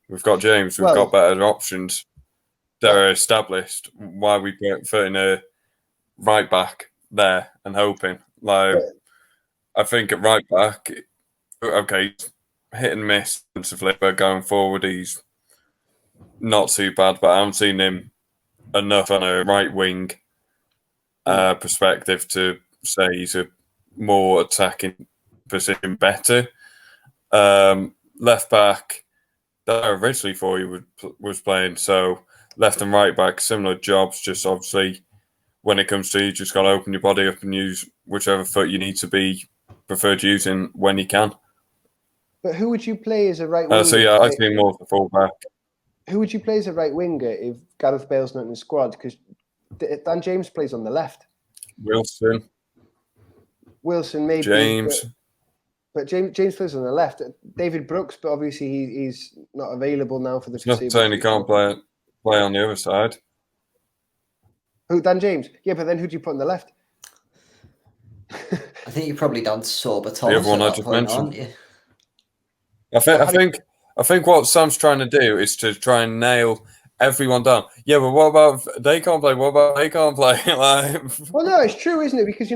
We've got James. We've got better options. They're established. Why are we putting a right back there and hoping? I think at right back, okay, hit and miss defensively, but going forward, he's not too bad. But I haven't seen him enough on a right wing perspective to say he's a more attacking position better. Left back, that I originally thought he was playing. So left and right back, similar jobs. Just obviously, when it comes to you just got to open your body up and use whichever foot you need to be preferred using when you can. But who would you play as a right winger? So yeah, I see more as a fullback. Who would you play as a right winger if Gareth Bale's not in the squad? Because Dan James plays on the left. Wilson, maybe. James. But James plays on the left. David Brooks, but obviously he's not available now for the foreseeable. Not saying he can't play on the other side. Who, Dan James? Yeah, but then who do you put on the left? I think you're probably down to Sorba The other one I just mentioned. I think what Sam's trying to do is to try and nail everyone down. Yeah, but what about they can't play? What about they can't play? Well, no, it's true, isn't it? Because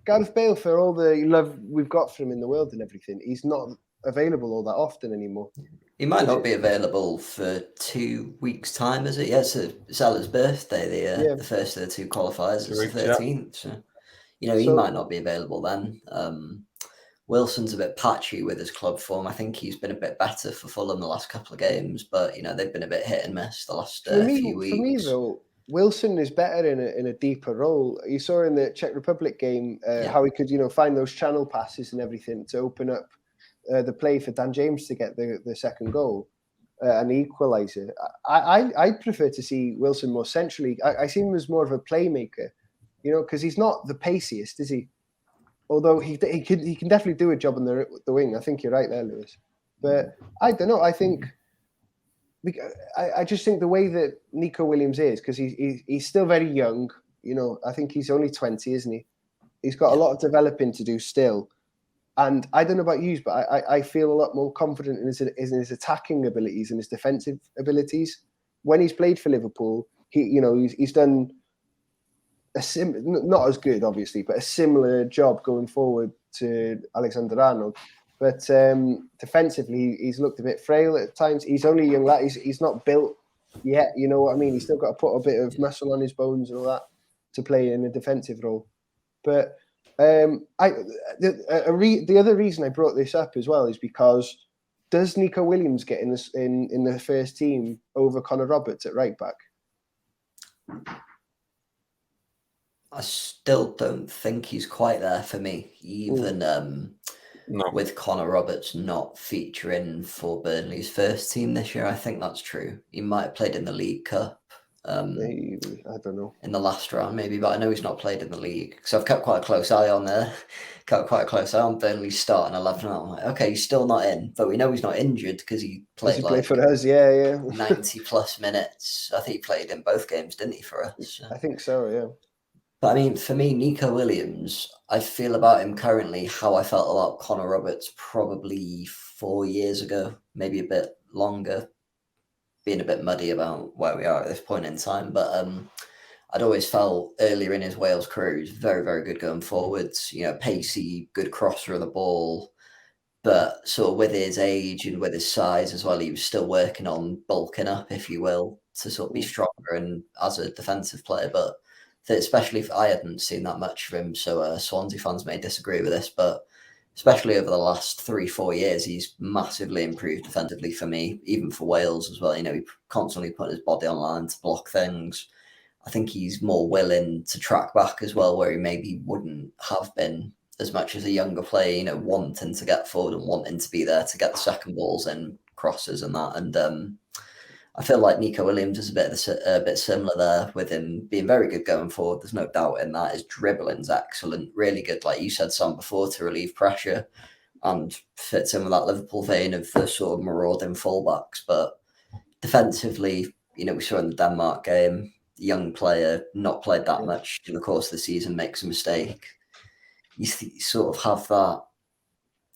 Gareth Bale, for all the love we've got for him in the world and everything, he's not available all that often anymore. He might not be available for 2 weeks' time, is it? Yeah, it's Salah's birthday, the first of the two qualifiers. It's the 13th. So, he might not be available then. Wilson's a bit patchy with his club form. I think he's been a bit better for Fulham the last couple of games, but, they've been a bit hit and miss the last few weeks. For me, though, Wilson is better in a deeper role. You saw in the Czech Republic game how he could, find those channel passes and everything to open up the play for Dan James to get the second goal and the equaliser. I prefer to see Wilson more centrally. I see him as more of a playmaker, because he's not the paciest, is he? Although he can definitely do a job on the wing. I think you're right there, Lewis. But I don't know. I think I just think the way that Neco Williams is, because he's still very young. I think he's only 20, isn't he? He's got a lot of developing to do still. And I don't know about you, but I feel a lot more confident in his attacking abilities and his defensive abilities. When he's played for Liverpool, he's done not as good, obviously, but a similar job going forward to Alexander-Arnold. But defensively, he's looked a bit frail at times. He's only a young lad. He's not built yet. You know what I mean? He's still got to put a bit of muscle on his bones and all that to play in a defensive role. But the other reason I brought this up as well is because does Neco Williams get in the first team over Connor Roberts at right back? I still don't think he's quite there for me, even with Connor Roberts not featuring for Burnley's first team this year. I think that's true. He might have played in the League Cup. Maybe, I don't know. In the last round, maybe, but I know he's not played in the league. So I've kept quite a close eye on Burnley's starting 11. I'm like, okay, he's still not in, but we know he's not injured because he played for us, yeah. 90 plus minutes. I think he played in both games, didn't he, for us? I think so, yeah. But I mean, for me, Neco Williams, I feel about him currently how I felt about Connor Roberts probably 4 years ago, maybe a bit longer. Being a bit muddy about where we are at this point in time, but I'd always felt earlier in his Wales career he was very, very good going forwards. Pacey, good crosser of the ball, but sort of with his age and with his size as well, he was still working on bulking up, if you will, to sort of be stronger and as a defensive player. But especially if I hadn't seen that much of him, so Swansea fans may disagree with this, but especially over the last 3-4 years, he's massively improved defensively for me, even for Wales as well. He constantly put his body on line to block things. I think he's more willing to track back as well, where he maybe wouldn't have been as much as a younger player, wanting to get forward and wanting to be there to get the second balls and crosses and that. And I feel like Neco Williams is a bit similar there, with him being very good going forward. There's no doubt in that. His dribbling's excellent, really good, like you said, Sam, before, to relieve pressure, and fits in with that Liverpool vein of the sort of marauding fullbacks. But defensively, we saw in the Denmark game, young player, not played that much in the course of the season, makes a mistake. You sort of have that,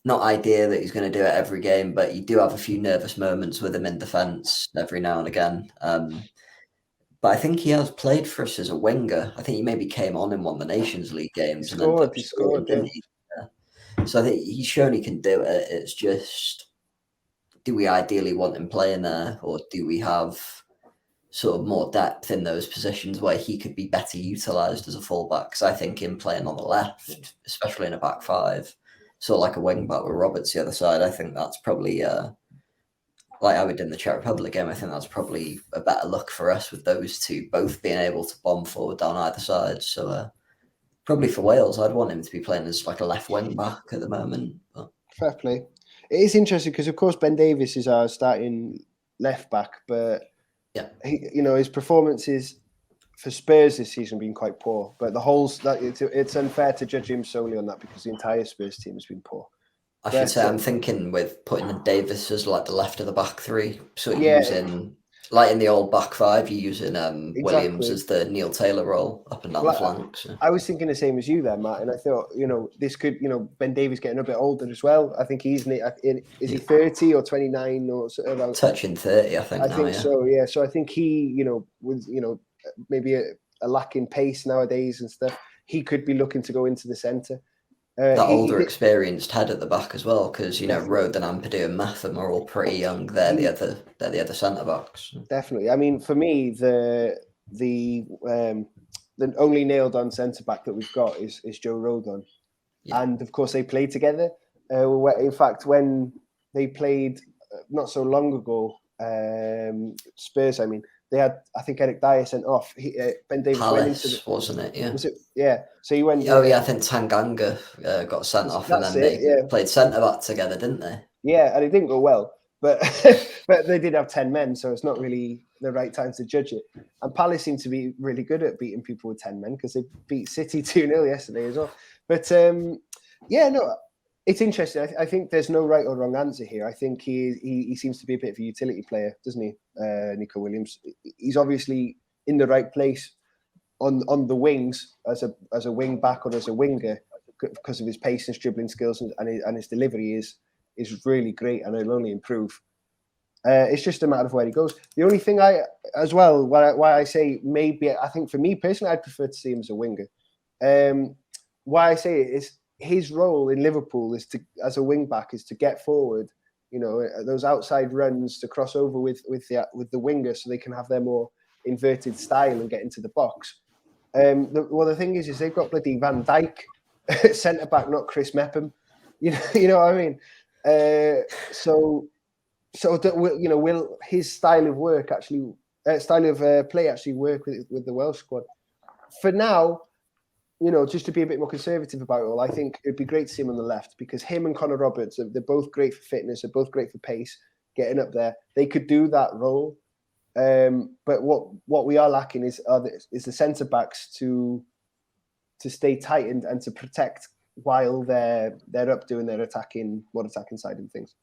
not idea that he's going to do it every game, but you do have a few nervous moments with him in defence every now and again. But I think he has played for us as a winger. I think he maybe came on in one of the Nations League games. He scored, yeah. So I think he's shown he can do it. It's just, do we ideally want him playing there, or do we have sort of more depth in those positions where he could be better utilised as a fullback? Because I think him playing on the left, especially in a back five, sort of like a wing back with Roberts the other side, I think that's probably like I would in the Czech Republic game. I think that's probably a better look for us with those two both being able to bomb forward down either side. So probably for Wales, I'd want him to be playing as like a left wing back at the moment. But Fair play. It is interesting because, of course, Ben Davies is our starting left back, but yeah, his performances for Spurs this season have been quite poor. But it's unfair to judge him solely on that because the entire Spurs team has been poor. I should say I'm thinking with putting Davis as like the left of the back three, so using like in the old back five, you're using Williams as the Neil Taylor role up and down the flanks. So. I was thinking the same as you there, Matt, and I thought this could Ben Davies getting a bit older as well. I think is he 30 or 29 or around touching 30, I think. I think so. Yeah, so I think he with maybe a lack in pace nowadays and stuff, he could be looking to go into the centre. That older, experienced head at the back as well, because Roden, Ampadu, and Matham are all pretty young. They're the other centre backs. Definitely. I mean, for me, the only nailed on centre back that we've got is Joe Rodon, and of course they played together. In fact, when they played not so long ago, Spurs, I mean. They had, I think, Eric Dyer sent off. Ben Davies Palace, went into wasn't it? Yeah. Was it? Yeah. So he went. Oh yeah, I think Tanganga got sent off, and then they played centre back together, didn't they? Yeah, and it didn't go well, but but they did have 10 men, so it's not really the right time to judge it. And Palace seem to be really good at beating people with 10 men because they beat City 2-0 yesterday as well. But it's interesting. I think there's no right or wrong answer here. I think he seems to be a bit of a utility player, doesn't he, Neco Williams? He's obviously in the right place on the wings as a wing back or as a winger because of his pace and dribbling skills and his delivery is really great and it'll only improve. It's just a matter of where he goes. The only thing why I say maybe, I think for me personally, I'd prefer to see him as a winger. Why I say it is, his role in Liverpool is as a wing back is to get forward, those outside runs to cross over with the winger so they can have their more inverted style and get into the box. The thing is they've got bloody Van Dijk centre back, not Chris Mepham. You know what I mean? Will his style of work actually play actually work with the Welsh squad? For now. Just to be a bit more conservative about it all, I think it'd be great to see him on the left because him and Connor Roberts, they're both great for fitness, they're both great for pace, getting up there. They could do that role. But what we are lacking is the centre backs to stay tight and to protect while they're up doing their attacking side and things.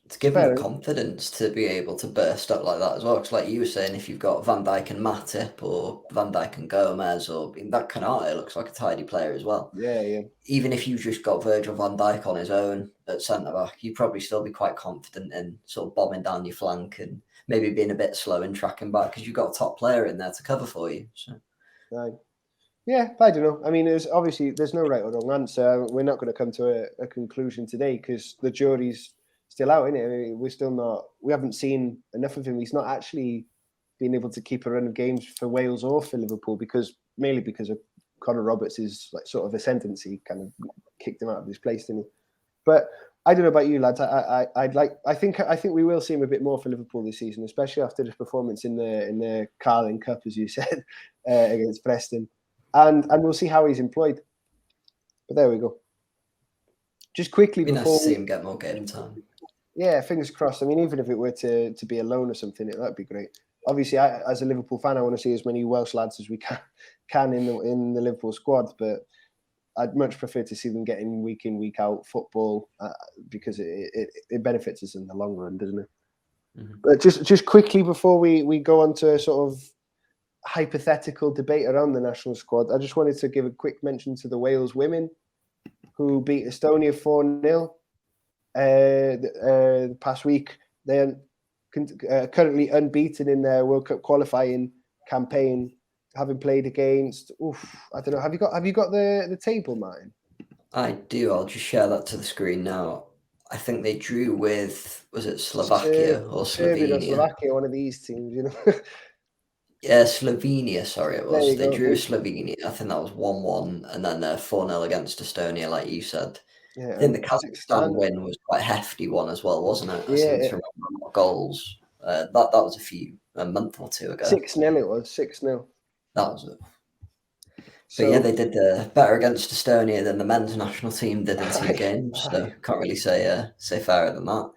To give them the confidence to be able to burst up like that as well. Because like you were saying, if you've got Van Dijk and Matip or Van Dijk and Gomez or that Canate looks like a tidy player as well. Yeah. Even if you just got Virgil van Dijk on his own at centre-back, you'd probably still be quite confident in sort of bombing down your flank and maybe being a bit slow in tracking back because you've got a top player in there to cover for you. So. Right. Yeah, I don't know. I mean, there's no right or wrong answer. We're not going to come to a conclusion today because the jury's still out, isn't it? We haven't seen enough of him. He's not actually been able to keep a run of games for Wales or for Liverpool mainly because of Connor Roberts' like sort of ascendancy kind of kicked him out of his place, didn't he? But I don't know about you lads. I think we will see him a bit more for Liverpool this season, especially after his performance in the Carling Cup, as you said, against Preston, and we'll see how he's employed. But there we go. Just quickly before nice to see him get more game time. Yeah, fingers crossed. I mean, even if it were to be a loan or something, that'd be great. Obviously, as a Liverpool fan, I want to see as many Welsh lads as we can in the Liverpool squad. But I'd much prefer to see them getting week in, week out football because it benefits us in the long run, doesn't it? Mm-hmm. But just quickly before we go on to a sort of hypothetical debate around the national squad, I just wanted to give a quick mention to the Wales women who beat Estonia 4-0. The past week. They're currently unbeaten in their World Cup qualifying campaign, having played against. I don't know. Have you got the table, Martin? I do. I'll just share that to the screen now. I think they drew with, was it Slovakia or Serbia or Slovenia? Slovakia, one of these teams, Yeah, Slovenia, sorry, it There was. you They go. drew with Slovenia. I think that was 1-1, and then 4-0 against Estonia, like you said. Yeah, I think and the Kazakhstan Kazakhstan. win was quite a hefty one as well, wasn't it? I seem Yeah, to remember a lot of goals. That was a month or two ago. 6-0 it was, 6-0. That was it. But yeah, So, they did better against Estonia than the men's national team did in 2 games. So can't really say fairer than that.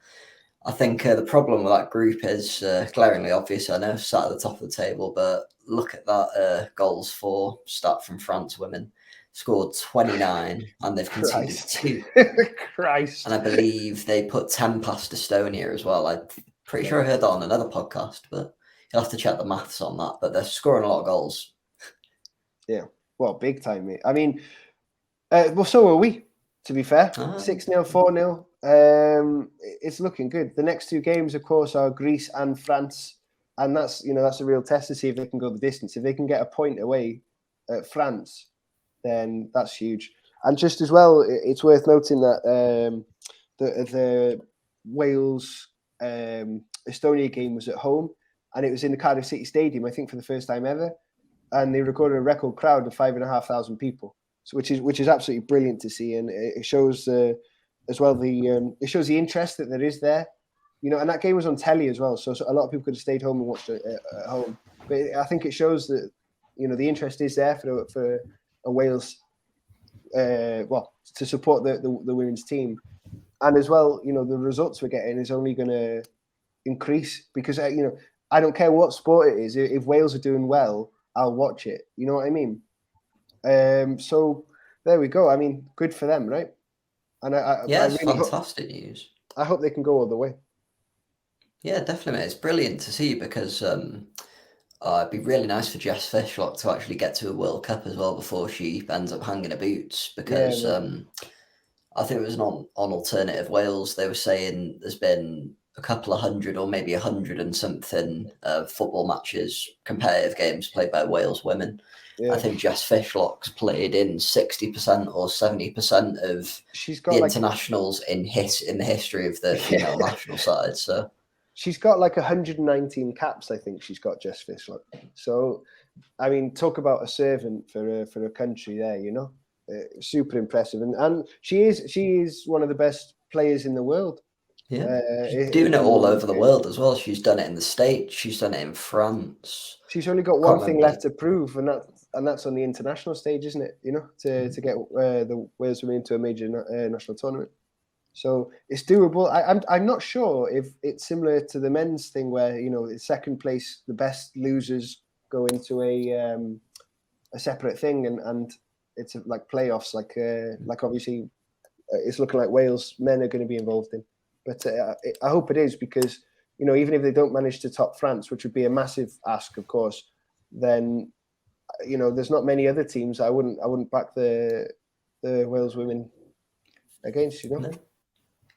I think the problem with that group is glaringly obvious. I know, sat at the top of the table, but look at that goals for stat from France women. Scored 29 and they've conceded 2. Christ. And I believe they put 10 past Estonia as well. I'm pretty sure I heard that on another podcast, but you'll have to check the maths on that. But they're scoring a lot of goals. Yeah, well, big time, mate. I mean, well, so are we, to be fair. 6-0, 4-0. It's looking good. The next 2 games, of course, are Greece and France. And that's a real test to see if they can go the distance. If they can get a point away at France, then that's huge. And just as well, it's worth noting that the Wales Estonia game was at home, and it was in the Cardiff City Stadium, I think, for the first time ever. And they recorded a record crowd of 5,500 people, so which is absolutely brilliant to see, and it shows as well it shows the interest that there is there, and that game was on telly as well, so a lot of people could have stayed home and watched it at home. But I think it shows that the interest is there for a Wales, to support the women's team, and as well, the results we're getting is only going to increase because I don't care what sport it is. If Wales are doing well, I'll watch it. You know what I mean? So there we go. I mean, good for them, right? And it's fantastic news. I hope they can go all the way. Yeah, definitely. It's brilliant to see because it'd be really nice for Jess Fishlock to actually get to a World Cup as well before she ends up hanging her boots. Because I think it was on Alternative Wales. They were saying there's been a couple of hundred or maybe 100 and something football matches, competitive games played by Wales women. Yeah. I think Jess Fishlock's played in 60% or 70% of the internationals in the history of the female national side. So she's got like 119 caps, I think she's got, Jess Fishlock. So, I mean, talk about a servant for a country there, super impressive. And she is one of the best players in the world. Yeah, she's doing it all over the world as well. She's done it in the States. She's done it in France. She's only got one thing left to prove, and that's on the international stage, isn't it? To get the Wales women into a major national tournament. So it's doable. I'm not sure if it's similar to the men's thing where second place, the best losers go into a separate thing, and it's like playoffs. Like obviously, it's looking like Wales men are going to be involved in. But I hope it is because, even if they don't manage to top France, which would be a massive ask, of course, then, there's not many other teams I wouldn't back the Wales women against, No.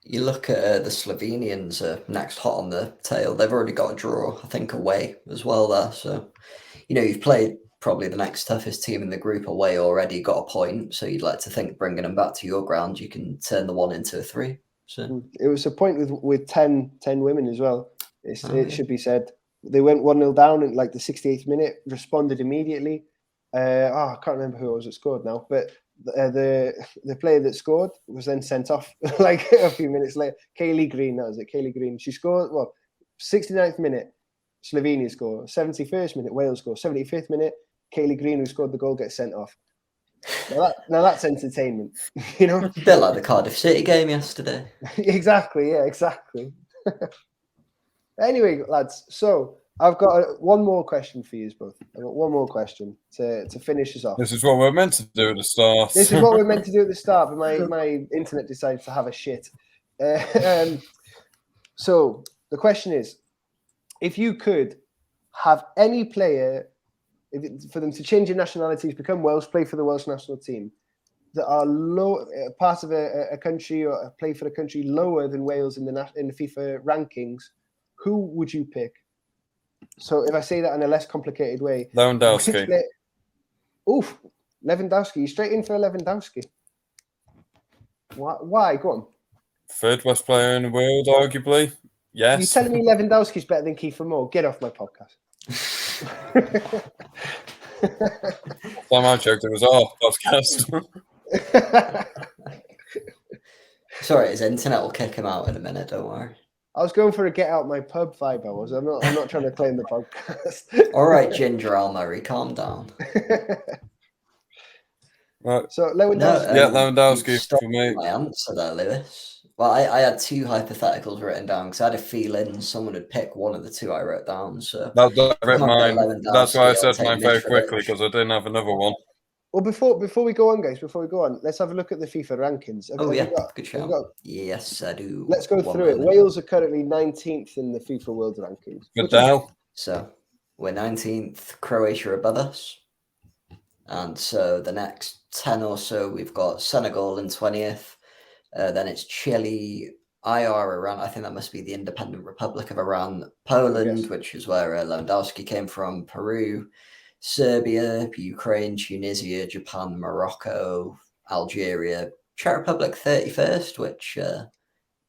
You look at the Slovenians next hot on the tail. They've already got a draw, I think, away as well there. So, you've played probably the next toughest team in the group away already, got a point. So you'd like to think bringing them back to your ground, you can turn the 1 into a 3. So it was a point with 10 women as well. It should be said. They went 1-0 down in like the 68th minute, responded immediately. I can't remember who it was that scored now, but the player that scored was then sent off like a few minutes later. Kaylee Green, that was it. Kaylee Green. She scored, 69th minute, Slovenia score. 71st minute, Wales score. 75th minute, Kaylee Green, who scored the goal, gets sent off. Now that's entertainment, A bit like the Cardiff City game yesterday. Exactly, yeah, exactly. Anyway, lads, so I've got one more question for you both. I've got one more question to finish us off. This is what we're meant to do at the start. This is what we're meant to do at the start, but my internet decides to have a shit. So the question is, if you could have any player, for them to change their nationalities, become Welsh, play for the Welsh national team, that are part of a country or play for a country lower than Wales in the FIFA rankings, who would you pick? So if I say that in a less complicated way, Lewandowski. Lewandowski, you straight in for Lewandowski. Why? Go on. Third best player in the world, arguably. Yes. You're telling me Lewandowski's better than Kiefer Moore? Get off my podcast. Time I checked, it was our podcast. Sorry, his internet will kick him out in a minute. Don't worry. I was going for a get out my pub vibe. I'm not trying to claim the podcast. All right, Ginger Al Murray, calm down. Right. So Lewandowski. Lewandowski for me. My answer there, Lewis. Well, I had two hypotheticals written down because I had a feeling someone would pick one of the two I wrote down. So I read mine. That's why I said I'll mine take very Mitrovic. quickly because I didn't have another one. Well, before we go on, guys, let's have a look at the FIFA rankings. Good shout. Yes, I do. Let's go through it. Wales are currently 19th in the FIFA World Rankings. Vidal. So we're 19th, Croatia above us. And so the next 10 or so, we've got Senegal in 20th. Then it's Chile, Iran. I think that must be the Independent Republic of Iran. Poland, Yes. which is where Lewandowski came from. Peru, Serbia, Ukraine, Tunisia, Japan, Morocco, Algeria. Czech Republic 31st, which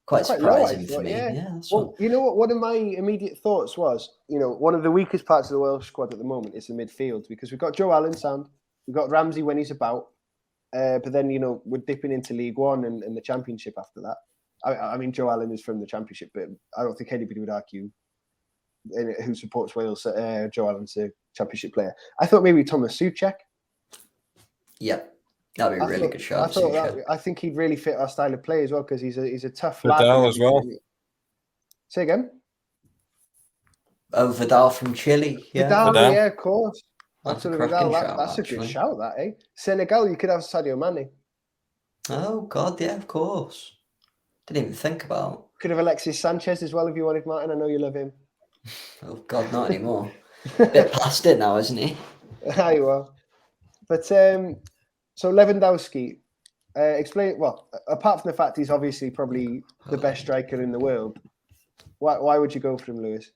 quite surprising for me. Yeah, well, you know what? One of my immediate thoughts was, one of the weakest parts of the Welsh squad at the moment is the midfield because we've got Joe Allen sound, we've got Ramsey when he's about, but then we're dipping into League One and the Championship after that. I mean, Joe Allen is from the Championship, but I don't think anybody would argue who supports Wales. Joe Allen's a Championship player. I thought maybe Thomas Souček. Yep. That'd be a really good shot. I think he'd really fit our style of play as well because he's a tough Vidal lad. as well. Say again. Oh, Vidal from Chile. Yeah, Vidal. Yeah, of course. That's a cracking shout. That's a good shout, that, eh? Senegal, you could have Sadio Mane. Oh, God, yeah, of course. Didn't even think about. Could have Alexis Sanchez as well if you wanted, Martin. I know you love him. Oh, God, not anymore. Bit past it now, isn't he? There you are. But so Lewandowski, explain. Well, apart from the fact he's obviously probably the best striker in the world, why would you go for him, Lewis?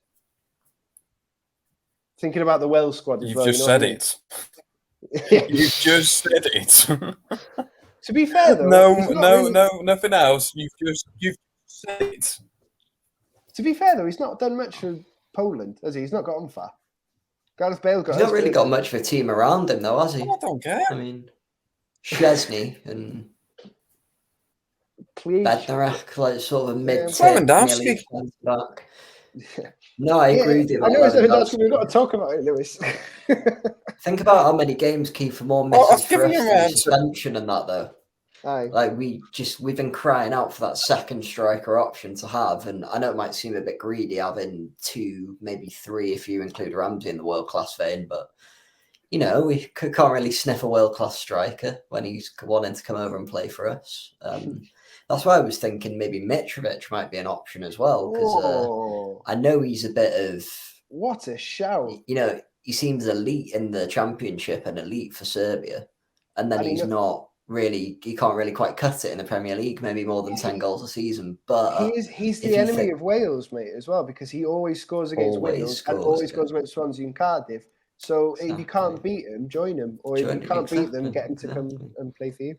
Thinking about the Wales squad as well. You've just said it. You've just said it. To be fair, though, no, nothing else. You've said it. To be fair, though, he's not done much for Poland, has he? He's not got on far. Gareth Bale got. He's not really got much of a team around him, though, has he? I don't care. I mean, Szczesny and Bednarek, like sort of a mid-tier back. No, I agree with you. I know it's Lewandowski. We've got to talk about it, Lewis. Think about how many games Kiefer Moore misses for us for suspension and that, though. Aye. Like we've been crying out for that second striker option to have, and I know it might seem a bit greedy having 2, maybe 3 if you include Ramsey in the world class vein, but we can't really sniff a world class striker when he's wanting to come over and play for us. That's why I was thinking maybe Mitrovic might be an option as well because I know he's a bit of what a shout. He seems elite in the Championship and elite for Serbia, and then he's not. Really, he can't really quite cut it in the Premier League, maybe more than 10 goals a season. But he's the enemy of Wales, mate, as well, because he always scores against Wales and always goes against Swansea and Cardiff. So if you can't beat him, join him. Or if you can't beat them, get him to come and play for you.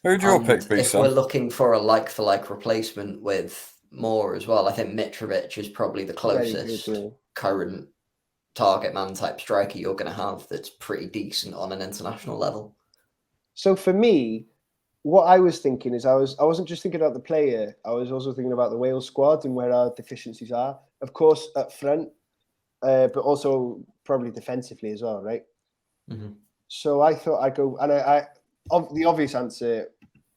Who'd your pick be, if we're looking for a like-for-like replacement with Moore as well, I think Mitrovic is probably the closest current target man type striker you're going to have that's pretty decent on an international level. So for me, what I was thinking is I wasn't just thinking about the player. I was also thinking about the Wales squad and where our deficiencies are. Of course, up front, but also probably defensively as well, right? Mm-hmm. So I thought I'd go, and the obvious answer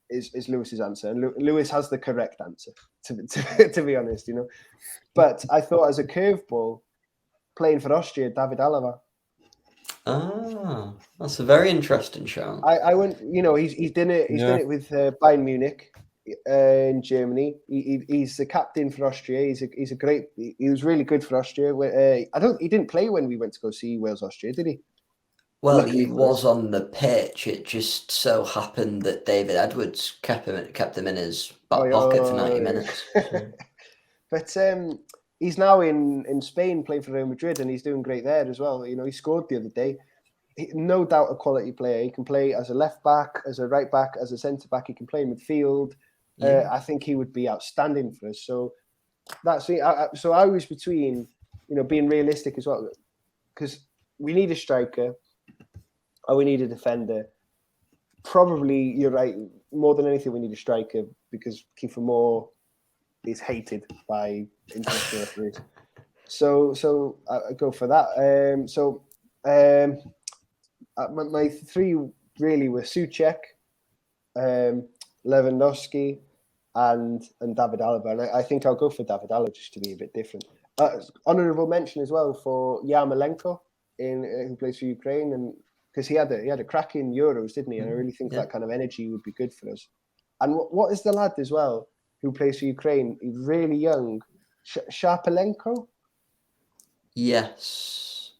is Lewis's answer, and Lewis has the correct answer, to be honest, But I thought as a curveball, playing for Austria, David Alaba. Ah, that's a very interesting shout. I went, he's done it. He's done it with Bayern Munich in Germany. He's the captain for Austria. He's a great. He was really good for Austria. He didn't play when we went to go see Wales Austria, did he? Well, he was on the pitch. It just so happened that David Edwards kept him in his back pocket for 90 minutes. But he's now in Spain playing for Real Madrid, and he's doing great there as well. He scored the other day. no doubt a quality player. He can play as a left back, as a right back, as a centre back. He can play midfield. Yeah. I think he would be outstanding for us. So that's so I was between, being realistic as well, because we need a striker or we need a defender. Probably you're right. More than anything, we need a striker because Kiefer Moore is hated by international referees. So I go for that. My three really were Souček, Lewandowski, and David Alaba. And I think I'll go for David Alaba just to be a bit different. Honourable mention as well for Yarmolenko, who plays for Ukraine, and because he had a cracking Euros, didn't he? And I really think that kind of energy would be good for us. And what is the lad as well who plays for Ukraine? He's really young, Sharpelenko. Yes,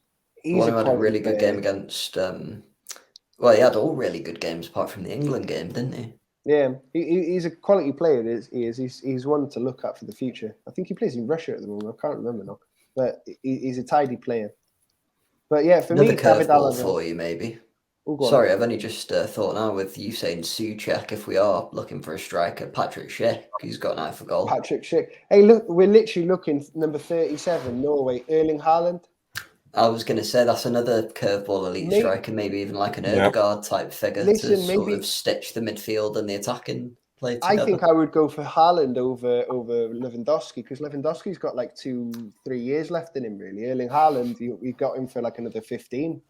He's one who had a really good game against. Well, he had all really good games apart from the England game, didn't he? Yeah, he's a quality player. He's one to look at for the future. I think he plays in Russia at the moment. I can't remember now, but he's a tidy player. But yeah, for Another me, David curveball Alaba for you, maybe. Oh, Sorry, I've only just thought now with you saying Souček, if we are looking for a striker, Patrick Schick, he's got an eye for goal. Patrick Schick. Hey, look, we're literally looking number 37, Norway, Erling Haaland. I was going to say that's another curveball elite striker, maybe even like an Odegaard type figure to sort of stitch the midfield and the attacking play together. I think I would go for Haaland over Lewandowski because Lewandowski's got like 2-3 years left in him, really. Erling Haaland, you got him for like another 15.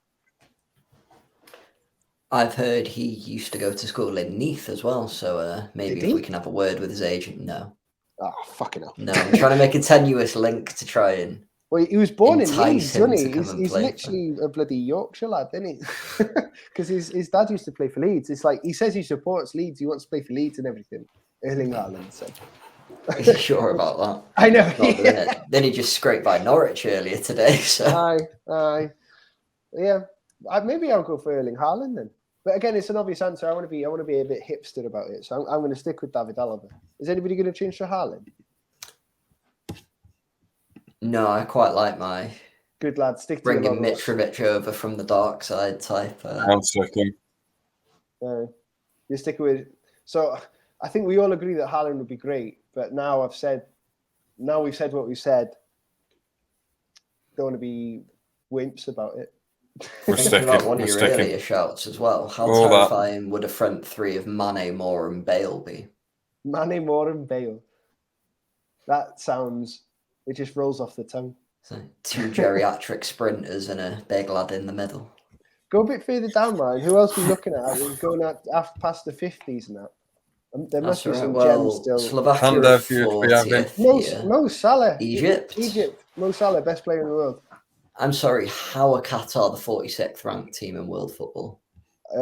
I've heard he used to go to school in Neath as well, so maybe if we can have a word with his agent. No. Oh, fucking hell. No, I'm trying to make a tenuous link to try and. Well, he was born in Leeds, wasn't he? He's play literally a bloody Yorkshire lad, isn't he? Because his dad used to play for Leeds. It's like he says he supports Leeds, he wants to play for Leeds and everything. Erling Haaland said. Are you sure about that? I know. Then he just scraped by Norwich earlier today. So. Aye. Yeah, maybe I'll go for Erling Haaland then. But again, it's an obvious answer. I want to be a bit hipster about it, so I'm going to stick with David Alaba. Is anybody going to change to Haaland? No, I quite like my good lad. Stick to bringing Mitrovic over from the dark side type. 1 second. You stick with. So I think we all agree that Haaland would be great, but now we've said what we said. Don't want to be wimps about it. We're sticking. About one of your earlier shouts as well. How terrifying would a front three of Mane, Moore, and Bale be? Mane, Moore, and Bale. That sounds. It just rolls off the tongue. So 2 geriatric sprinters and a big lad in the middle. Go a bit further down, man. Who else are we looking at? We're going past the 50s and that. There must be some gems still. Slovakia 40th. Mo Salah. Egypt. Mo Salah, best player in the world. I'm sorry, how are Qatar the 46th ranked team in world football?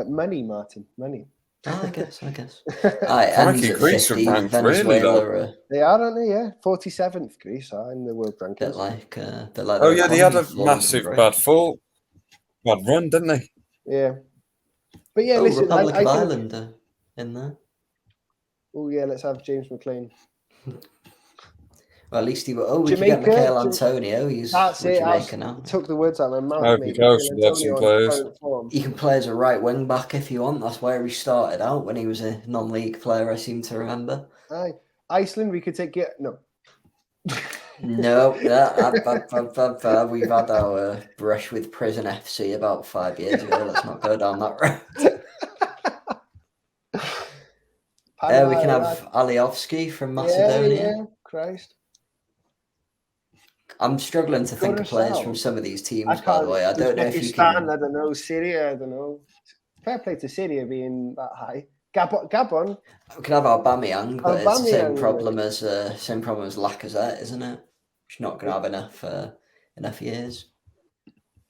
Money, Martin. Money. I guess. Greece are ranked Venezuela. They are, aren't they? Yeah, 47th Greece are in the world rankings. Bit like oh yeah, they had a massive bad run, didn't they? Yeah, but yeah, listen, Republic of Ireland in there. Oh yeah, let's have James McLean. Well, at least we could get Michael Antonio. He's Jamaica now. Took the words out of my mouth. He can play as a right wing back if you want. That's where he started out when he was a non-league player. I seem to remember. Aye, Iceland. We could take it. No. No, we've had our brush with Prison FC about 5 years ago. Let's not go down that road. We can have Aliovski from Macedonia. Yeah, Christ. I'm struggling to think of players from some of these teams, by the way. I don't know if you can. I don't know. Syria, I don't know. Fair play to Syria being that high. Gabon. We can have Aubameyang, but it's the same problem as Lacazette, isn't it? She's not going to have enough years.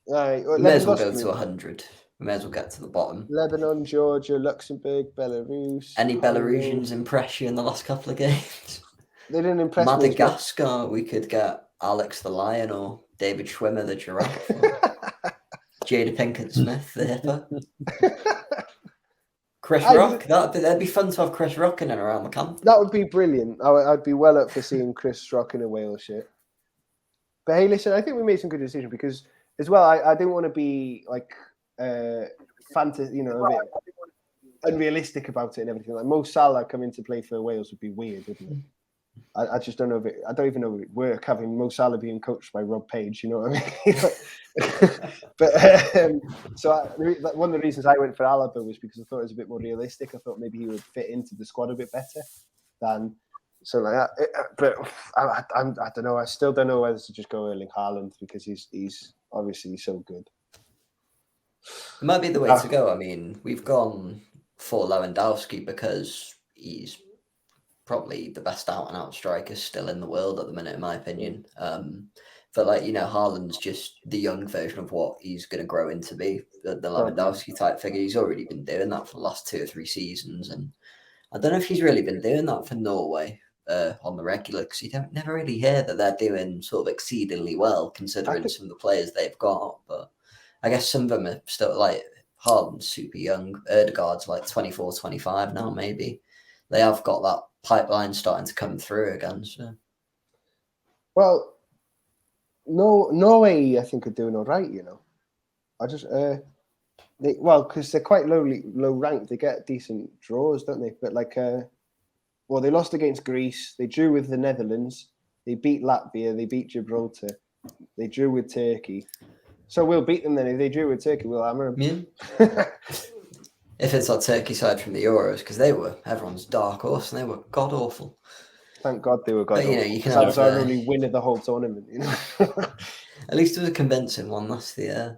Right. We may as well go to 100. We may as well get to the bottom. Lebanon, Georgia, Luxembourg, Belarus. Any Belarusians impress you in the last couple of games? They didn't impress me. Madagascar, we could get Alex the Lion or David Schwimmer the Giraffe. Jada Pinkett Smith the Hippo. Chris Rock. That'd be fun to have Chris Rock in and around the camp. That would be brilliant. I'd be well up for seeing Chris Rock in a Wales shirt. But hey, listen, I think we made some good decisions because as well, I didn't want to be like fantasy, you know, a bit unrealistic about it and everything. Like Mo Salah coming to play for Wales would be weird, wouldn't it? I just don't know if I don't even know if it would work having Mo Salah being coached by Rob Page. You know what I mean? But one of the reasons I went for Alaba was because I thought it was a bit more realistic. I thought maybe he would fit into the squad a bit better than something like that. But I don't know. I still don't know whether to just go Erling Haaland because he's obviously so good. It might be the way to go. I mean, we've gone for Lewandowski because he's probably the best out-and-out striker still in the world at the minute, in my opinion. But like, you know, Haaland's just the young version of what he's going to grow into be, the Lewandowski type figure. He's already been doing that for the last 2 or 3 seasons. And I don't know if he's really been doing that for Norway on the regular, because you never really hear that they're doing sort of exceedingly well, considering some of the players they've got. But I guess some of them are still, like, Haaland's super young. Ødegaard's like 24, 25 now, maybe. They have got that pipeline starting to come through again. So, well, Norway, I think, are doing all right. You know, I just because they're quite low ranked, they get decent draws, don't they? But like, they lost against Greece. They drew with the Netherlands. They beat Latvia. They beat Gibraltar. They drew with Turkey. So we'll beat them then. If they drew with Turkey, we'll hammer them. Yeah. If it's our Turkey side from the Euros, because they were everyone's dark horse and they were god awful. Thank God they were god awful. You know, you can that was our only win of the whole tournament. You know, at least it was a convincing one. That's the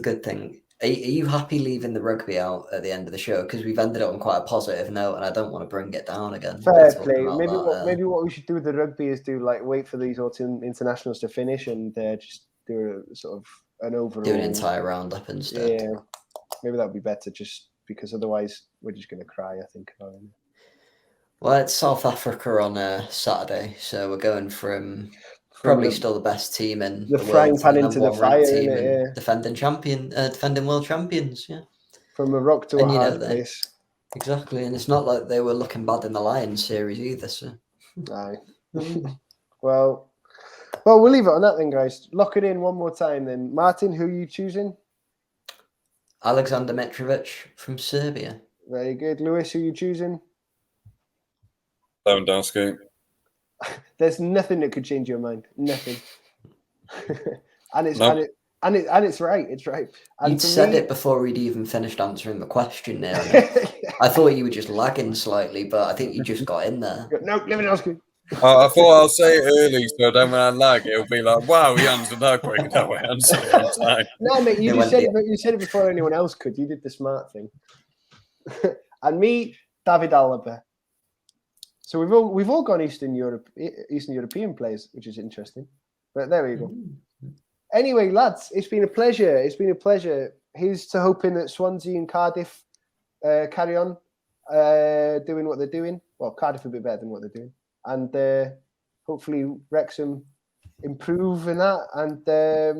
good thing. Are you happy leaving the rugby out at the end of the show? Because we've ended it on quite a positive note, and I don't want to bring it down again. Fair play. Maybe what we should do with the rugby is wait for these autumn internationals to finish and just do a sort of an overall. Do an entire roundup instead. Yeah. Maybe that would be better, just because otherwise we're just going to cry, I think. Well, it's South Africa on Saturday, so we're going from probably still the best team in the frying pan into the fire, team defending world champions. Yeah, from a rock to a hard place. Exactly, and it's not like they were looking bad in the Lions series either. So, aye. Well, we'll leave it on that then, guys. Lock it in one more time, then. Martin, who are you choosing? Alexander Mitrovic from Serbia. Very good. Lewis, who are you choosing? Lewandowski. There's nothing that could change your mind. Nothing. and it's right. It's right. And you'd said it before we'd even finished answering the question there. I thought you were just lagging slightly, but I think you just got in there. No, Lewandowski. I thought I'll say it early so then when I lag, it'll be like, wow, he answered that quick. That way, answered it on time. No, mate, you said it before anyone else could. You did the smart thing. And me, David Alaba. So we've all gone Eastern European players, which is interesting. But there we go. Anyway, lads, it's been a pleasure. It's been a pleasure. Here's to hoping that Swansea and Cardiff carry on doing what they're doing. Well, Cardiff a bit better than what they're doing. And hopefully Wrexham improve in that. And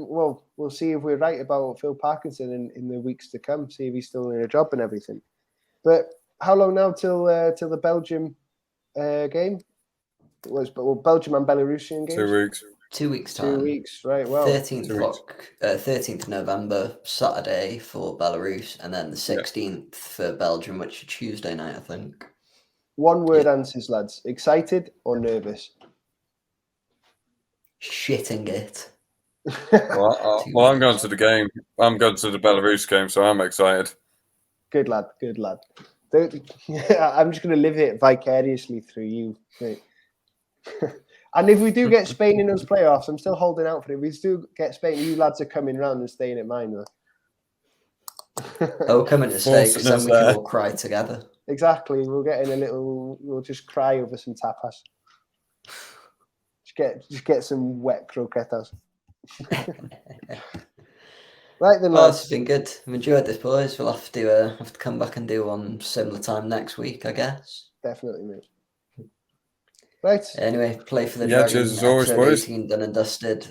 we'll see if we're right about Phil Parkinson in the weeks to come. See if he's still in a job and everything. But how long now till the Belgium game? It was Belgium and Belarusian games. 2 weeks. 2 weeks time. 2 weeks, right? Well, 13th November, Saturday for Belarus, and then the 16th for Belgium, which is Tuesday night, I think. One word answers, lads. Excited or nervous? Shitting it. Well, I'm going to the game. I'm going to the Belarus game, so I'm excited. Good lad. Good lad. I'm just going to live it vicariously through you. And if we do get Spain in those playoffs, I'm still holding out for it. If we do get Spain, you lads are coming round and staying at mine, though. Oh, coming to stay, because then we can all cry together. Exactly. We'll just cry over some tapas. Just get some wet croquetas. Right then, lads. It's been good. I've enjoyed this, boys. We'll have to come back and do one similar time next week, I guess. Definitely, mate. Right. Anyway, play for the Dragons. Cheers as always, boys. 18 done and dusted.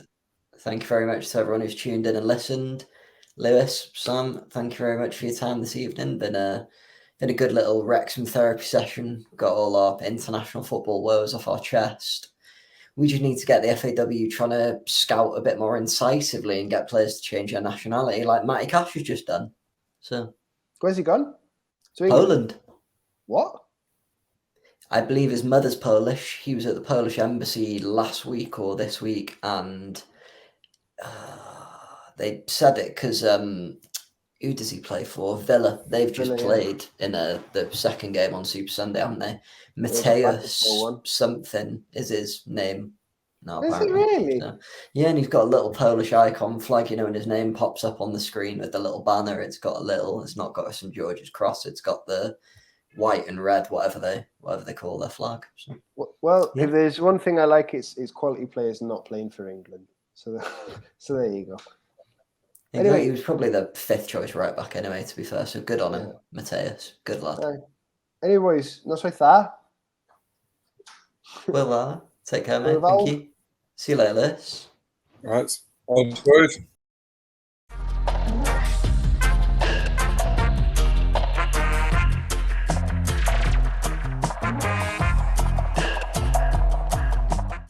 Thank you very much to everyone who's tuned in and listened. Lewis, Sam, thank you very much for your time this evening. Been a good little Wrexham therapy session. Got all our international football woes off our chest. we just need to get the FAW trying to scout a bit more incisively and get players to change their nationality, like Matty Cash has just done. So, where's he gone? To England? Poland. What? I believe his mother's Polish. He was at the Polish embassy last week or this week, and they said it because who does he play for? Villa. They've just played in the second game on Super Sunday, haven't they? Mateus something is his name. No, is it really? So, yeah, and he's got a little Polish icon flag, and his name pops up on the screen with the little banner. It's not got a St. George's cross. It's got the white and red, whatever they call their flag. So, well, if there's one thing I like, it's quality players not playing for England. So there you go. Anyway, he was probably the 5th choice right back anyway, to be fair. So good on him, Mateus. Good lad. Anyways, no soy tha. Well, take care, mate. Thank you. See you later, Liz. Right.